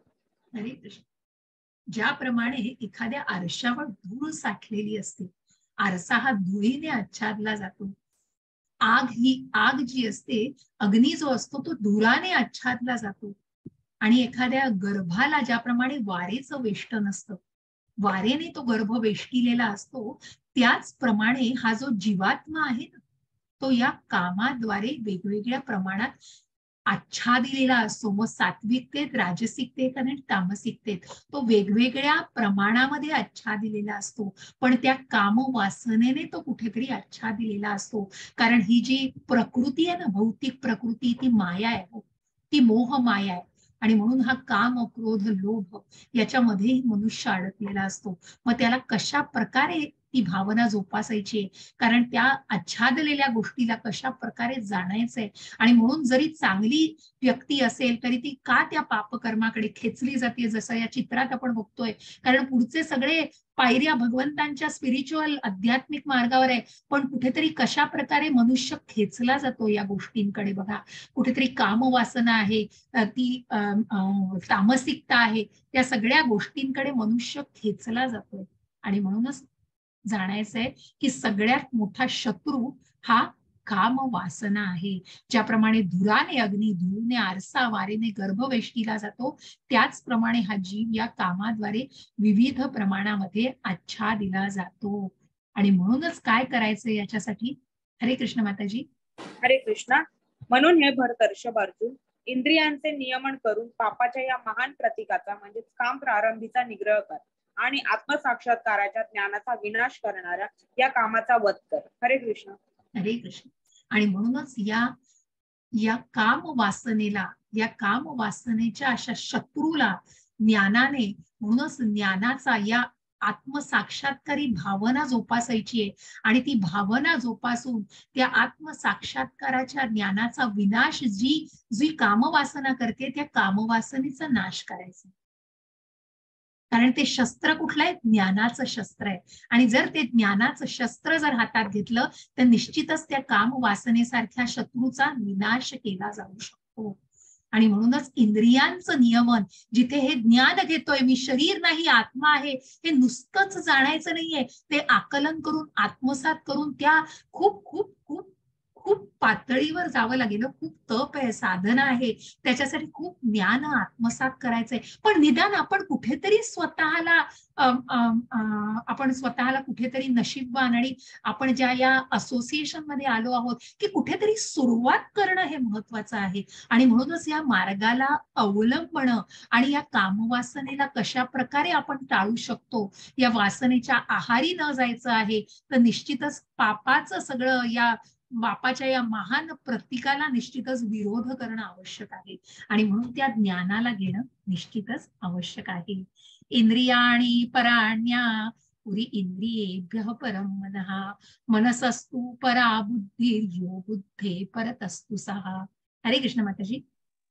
हरे कृष्ण. ज्याप्रमाणे एखाद्या आरशावर धूळ साठलेली असते, आरसा हा धुळीने आच्छादला जातो. आग जी असते, अग्नी जो असतो तो धुराने आच्छादला जातो. आणि एखाद्या गर्भाला ज्याप्रमाणे वारेचं वेष्टन असतं, वारेने तो गर्भ वेष्टिलेला असतो, त्याचप्रमाणे हा जो जीवात्मा आहे ना, तो या कामाद्वारे वेगवेगळ्या प्रमाणात आच्छादिलेला असतो. मग सात्विकतेत, राजसिकतेत आणि तामसिकतेत तो वेगवेगळ्या प्रमाणामध्ये आच्छादिलेला असतो. पण त्या काम वासनेने तो कुठेतरी आच्छादिलेला असतो. कारण ही जी प्रकृती आहे ना, भौतिक प्रकृती, ती माया आहे, ती मोह माया आहे. आणि म्हणून हा काम, क्रोध, लोभ याच्यामध्येही मनुष्य अडकलेला असतो. मग त्याला कशा प्रकारे ती भावना जोपासायची, कारण त्या आच्छादलेल्या गोष्टीला कशा प्रकारे जाणायचंय. आणि म्हणून जरी चांगली व्यक्ती असेल तरी ती का त्या पापकर्माकडे खेचली जाते, जसं या चित्रात आपण बघतोय. कारण पुढचे सगळे पायऱ्या भगवंतांच्या स्पिरिच्युअल आध्यात्मिक मार्गावर आहे, पण कुठेतरी कशा प्रकारे मनुष्य खेचला जातो या गोष्टींकडे बघा. कुठेतरी कामवासना आहे, ती तामसिकता आहे, त्या सगळ्या गोष्टींकडे मनुष्य खेचला जातोय. आणि म्हणूनच जाणायचंय की सगळ्यात मोठा शत्रू हा काम वासना आहे. ज्याप्रमाणे धुराने अग्नी, धूळने आरसा, वारेने गर्भवेष्टीला जातो, त्याचप्रमाणे हा जीव या कामाद्वारे विविध प्रमाणामध्ये आच्छादिला जातो. आणि म्हणूनच काय करायचं याच्यासाठी. हरे कृष्ण माताजी. हरे कृष्ण. म्हणून हे भरतर्षभ अर्जुन, इंद्रियांचे नियमन करून पापाच्या या महान प्रतीकाचा म्हणजे काम प्रारंभीचा निग्रह कर आणि आत्मसाक्षात्काराच्या ज्ञानाचा विनाश करणाऱ्या या कामाचा वध कर. हरे कृष्ण. हरे कृष्ण. आणि म्हणूनच या काम वासनेला, या काम वासनेच्या अशा शत्रूला ज्ञानाने, म्हणूनच ज्ञानाचा या आत्मसाक्षात्कारी भावना जोपासायची आहे. आणि ती भावना जोपासून त्या आत्मसाक्षात्काराच्या ज्ञानाचा विनाश जी जी कामवासना करते, त्या कामवासनेचा नाश करायचा. कारण ते शस्त्र कुठलं आहे? ज्ञानाचं शस्त्र आहे. आणि जर ते ज्ञानाचं शस्त्र जर हातात घेतलं तर निश्चितच त्या काम वासनेसारख्या शत्रूचा विनाश केला जाऊ शकतो. आणि म्हणूनच इंद्रियांचं नियमन, जिथे हे ज्ञान घेतोय मी शरीर नाही आत्मा आहे, हे नुसतंच जाणायचं नाहीये, ते आकलन करून, आत्मसात करून त्या खूप खूप खूप खूप पातळीवर जावं लागेल. खूप तप आहे, साधना आहे, त्याच्यासाठी खूप ज्ञान आत्मसात करायचंय. पण निदान आपण कुठेतरी स्वतःला आपण स्वतःला कुठेतरी नशीबवान, आणि आपण ज्या या असोसिएशन मध्ये आलो आहोत की कुठेतरी सुरुवात करणं हे महत्वाचं आहे. आणि म्हणूनच या मार्गाला अवलंबणं आणि या कामवासनेला कशा प्रकारे आपण टाळू शकतो, या वासनेच्या आहारी न जायचं आहे, तर निश्चितच पापाचं सगळं या बापाच्या या महान प्रतीकाला निश्चितच विरोध करणं आवश्यक आहे. आणि म्हणून त्या ज्ञानाला घेणं निश्चितच आवश्यक आहे. इंद्रियाणी पराण्या पुरी इंद्रियेभ्यः परम मनः मनसस्तु परा बुद्धिर्यो बुद्धे परतस्तु सहा. हरे कृष्ण माताजी.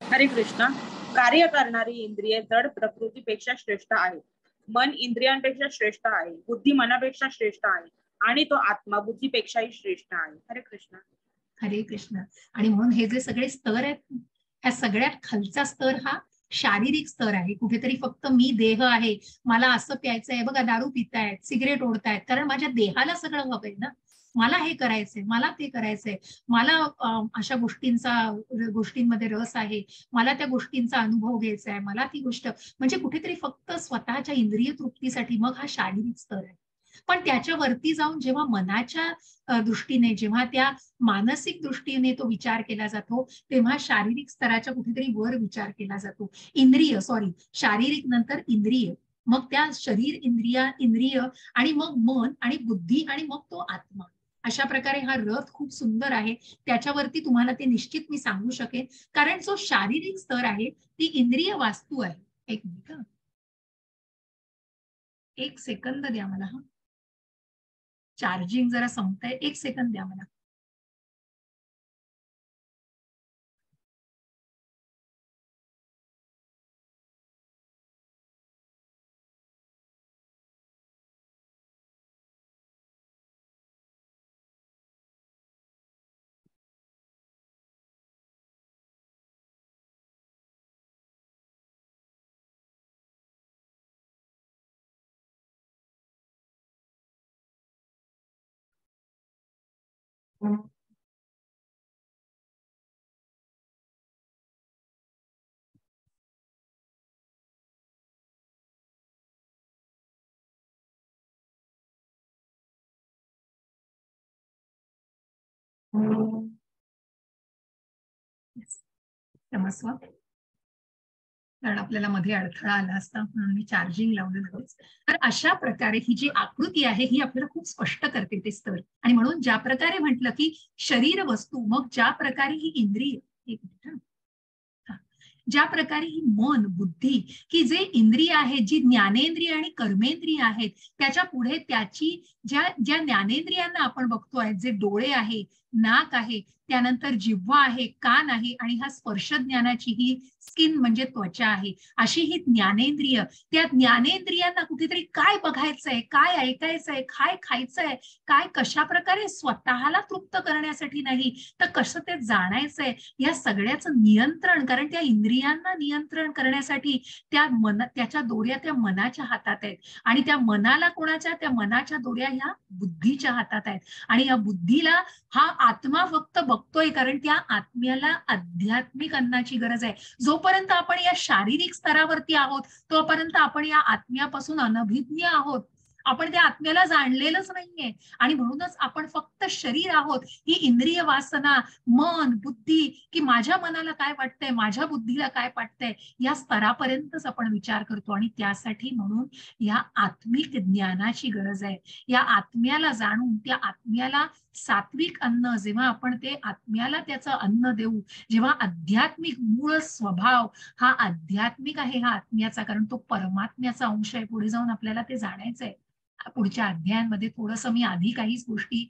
हरे कृष्ण. कार्य करणारी इंद्रिये जड प्रकृतीपेक्षा श्रेष्ठ आहे. मन इंद्रियांपेक्षा श्रेष्ठ आहे. बुद्धी मनापेक्षा श्रेष्ठ आहे. आणि तो आत्मा बुद्धीपेक्षाही श्रेष्ठ आहे. हरे कृष्ण. हरे कृष्ण. आणि म्हणून हे जे सगळे स्तर आहेत, ह्या सगळ्यात खालचा स्तर हा शारीरिक स्तर आहे. कुठेतरी फक्त मी देह आहे, मला असं प्यायचंय, बघा दारू पितायत, सिगरेट ओढतायत, कारण माझ्या देहाला सगळं हवंय ना, मला हे करायचंय, मला ते करायचंय, मला अशा गोष्टींमध्ये रस आहे, मला त्या गोष्टींचा अनुभव घ्यायचा आहे, मला ती गोष्ट, म्हणजे कुठेतरी फक्त स्वतःच्या इंद्रिय तृप्तीसाठी. मग हा शारीरिक स्तर आहे. पण त्याच्यावरती जाऊन जेव्हा मनाच्या दृष्टीने, जेव्हा त्या मानसिक दृष्टीने तो विचार केला जातो, तेव्हा शारीरिक स्तराच्या कुठेतरी वर विचार केला जातो. शारीरिक नंतर इंद्रिय, मग त्या शरीर इंद्रिय आणि मग मन आणि बुद्धी आणि मग तो आत्मा. अशा प्रकारे हा रथ खूप सुंदर आहे. त्याच्यावरती तुम्हाला ते निश्चित मी सांगू शकेन, कारण जो शारीरिक स्तर आहे ती इंद्रिय वास्तू आहे. एक मिनिट. 1 सेकंद द्या मला. हा, चार्जिंग जरा संपतंय, 1 सेकंद द्या मला. क्षमस्व, कारण आपल्याला मध्ये अडथळा आला असता म्हणून मी चार्जिंग लावलं लगेच. तर अशा प्रकारे ही जी आकृती आहे ही आपल्याला खूप स्पष्ट करते ते स्तर. आणि म्हणून ज्या प्रकारे म्हटलं की शरीर वस्तू, मग ज्या प्रकारे ही इंद्रिय, एक मिनिट, ज्या प्रकारे ही मन बुद्धी, की जे इंद्रिय आहेत, जी ज्ञानेंद्रिय आणि कर्मेंद्रिय आहेत, त्याच्या पुढे त्याची ज्या ज्या ज्ञानेंद्रियांना आपण बघतोय, जे डोळे आहे, नाक आहे, त्यानंतर जिव्हा आहे, कान आहे, आणि हा स्पर्श ज्ञानाची ही स्किन म्हणजे त्वचा आहे, अशी ही ज्ञानेंद्रिय, त्या ज्ञानेंद्रियांना कुठेतरी काय बघायचंय, काय ऐकायचंय, काय खायचंय, काय कशा प्रकारे स्वतःला तृप्त करण्यासाठी नाही तर कसं ते जाणायचंय, या सगळ्याचं नियंत्रण, कारण त्या इंद्रियांना नियंत्रण करण्यासाठी त्याच्या दोऱ्या त्या मनाच्या हातात आहेत, आणि त्या मनाला कोणाच्या, त्या मनाच्या दोऱ्या ह्या बुद्धीच्या हातात आहेत. आणि या बुद्धीला हा आत्मा फक्त बघतोय, कारण त्या आत्म्याला आध्यात्मिक अन्नाची गरज आहे. जोपर्यंत आपण या शारीरिक स्तरावरती आहोत तोपर्यंत आपण या आत्म्यापासून अनभिज्ञ आहोत, आपण त्या आत्म्याला जाणलेलंच नाहीये. आणि म्हणूनच आपण फक्त शरीर आहोत, ही इंद्रिय वासना, मन बुद्धी, की माझ्या मनाला काय वाटतंय, माझ्या बुद्धीला काय वाटतंय, या स्तरापर्यंतच आपण विचार करतो. आणि त्यासाठी म्हणून या आत्मिक ज्ञानाची गरज आहे. या आत्म्याला जाणून त्या आत्म्याला सात्विक अन्न, जेव्हा आपण ते आत्म्याला त्याचं अन्न देऊ, जेव्हा आध्यात्मिक मूळ स्वभाव हा आध्यात्मिक आहे हा आत्म्याचा, कारण तो परमात्म्याचा अंश आहे, पुढे जाऊन आपल्याला ते जाणायचंय. पुढच्या अध्यायांमध्ये थोडंसं मी आधी काही गोष्टी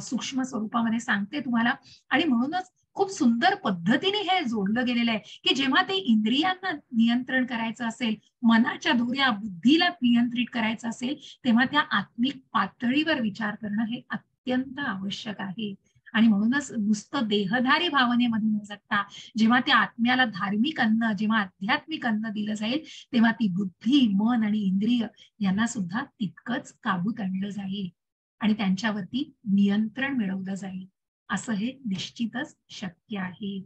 सूक्ष्म स्वरूपामध्ये सांगते तुम्हाला. आणि म्हणूनच खूप सुंदर पद्धतीने हे जोडलं गेलेलं आहे, की जेव्हा ते इंद्रियांना नियंत्रण करायचं असेल, मनाच्या दोऱ्या बुद्धीला नियंत्रित करायचं असेल, तेव्हा त्या आत्मिक पातळीवर विचार करणं हे अत्यंत आवश्यक आहे. आणि म्हणूनच नुसतं देहधारी भावनेमध्ये न जगता जेव्हा त्या आत्म्याला धार्मिक अन्न, जेव्हा आध्यात्मिक अन्न दिलं जाईल, तेव्हा ती बुद्धी, मन आणि इंद्रिय यांना सुद्धा तितकंच काबूत आणलं जाईल आणि त्यांच्यावरती नियंत्रण मिळवलं जाईल. असं हे निश्चितच शक्य आहे.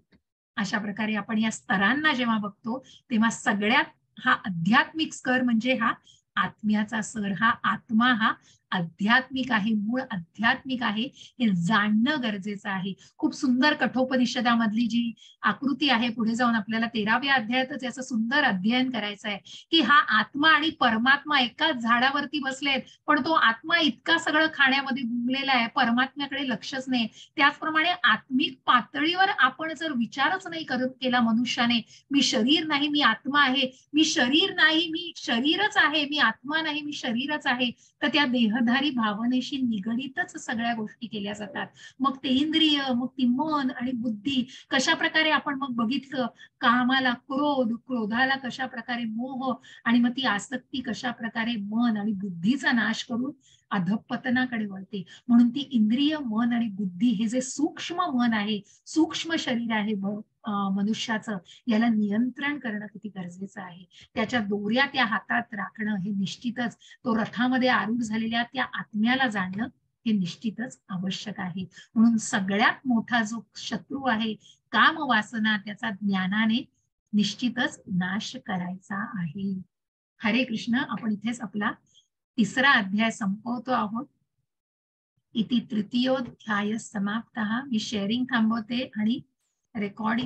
अशा प्रकारे आपण या स्तरांना जेव्हा बघतो तेव्हा सगळ्यात हा आध्यात्मिक स्तर म्हणजे हा आत्म्याचा स्तर. हा आत्मा हा आध्यात्मिक आहे, मूळ आध्यात्मिक आहे, हे जाणणं गरजेचं आहे. खूप सुंदर कठोपनिषदामधली जी आकृती आहे, पुढे जाऊन आपल्याला 13व्या अध्यायातच याचं सुंदर अध्ययन करायचं आहे, की हा आत्मा आणि परमात्मा एकाच झाडावरती बसलेत, पण तो आत्मा इतका सगळं खाण्यामध्ये गुंगलेला आहे, परमात्म्याकडे लक्षच नाही. त्याचप्रमाणे आत्मिक पातळीवर आपण जर विचारच नाही केला मनुष्याने, मी शरीर नाही मी आत्मा आहे, मी शरीर नाही मी शरीरच आहे, मी आत्मा नाही मी शरीरच आहे, तर त्या देहधारी भावनेशी निगडीतच सगळ्या गोष्टी केल्या जातात. मग ते इंद्रिय, मग ती मन आणि बुद्धी, कशा प्रकारे आपण मग बघितलं, कामाला क्रोध, क्रोधाला कशा प्रकारे मोह, आणि मग ती आसक्ती कशा प्रकारे मन आणि बुद्धीचा नाश करून अधःपतनाकडे वळते. म्हणून ती इंद्रिय, मन आणि बुद्धी हे जे सूक्ष्म मन आहे, सूक्ष्म शरीर आहे मनुष्याचं, याला नियंत्रण करणं किती गरजेचं आहे. त्याच्या दोऱ्या त्या हातात राखणं हे निश्चितच, तो रथामध्ये आरूढ झालेल्या त्या आत्म्याला जाणणं हे निश्चितच आवश्यक आहे. म्हणून सगळ्यात मोठा जो शत्रू आहे काम वासना, त्याचा ज्ञानाने निश्चितच नाश करायचा आहे. हरे कृष्ण. आपण इथेच आपला 3रा अध्याय संपवतो आहोत. इति 3य अध्याय समाप्तः. मी शेअरिंग थांबवते आणि रेकॉर्डिंग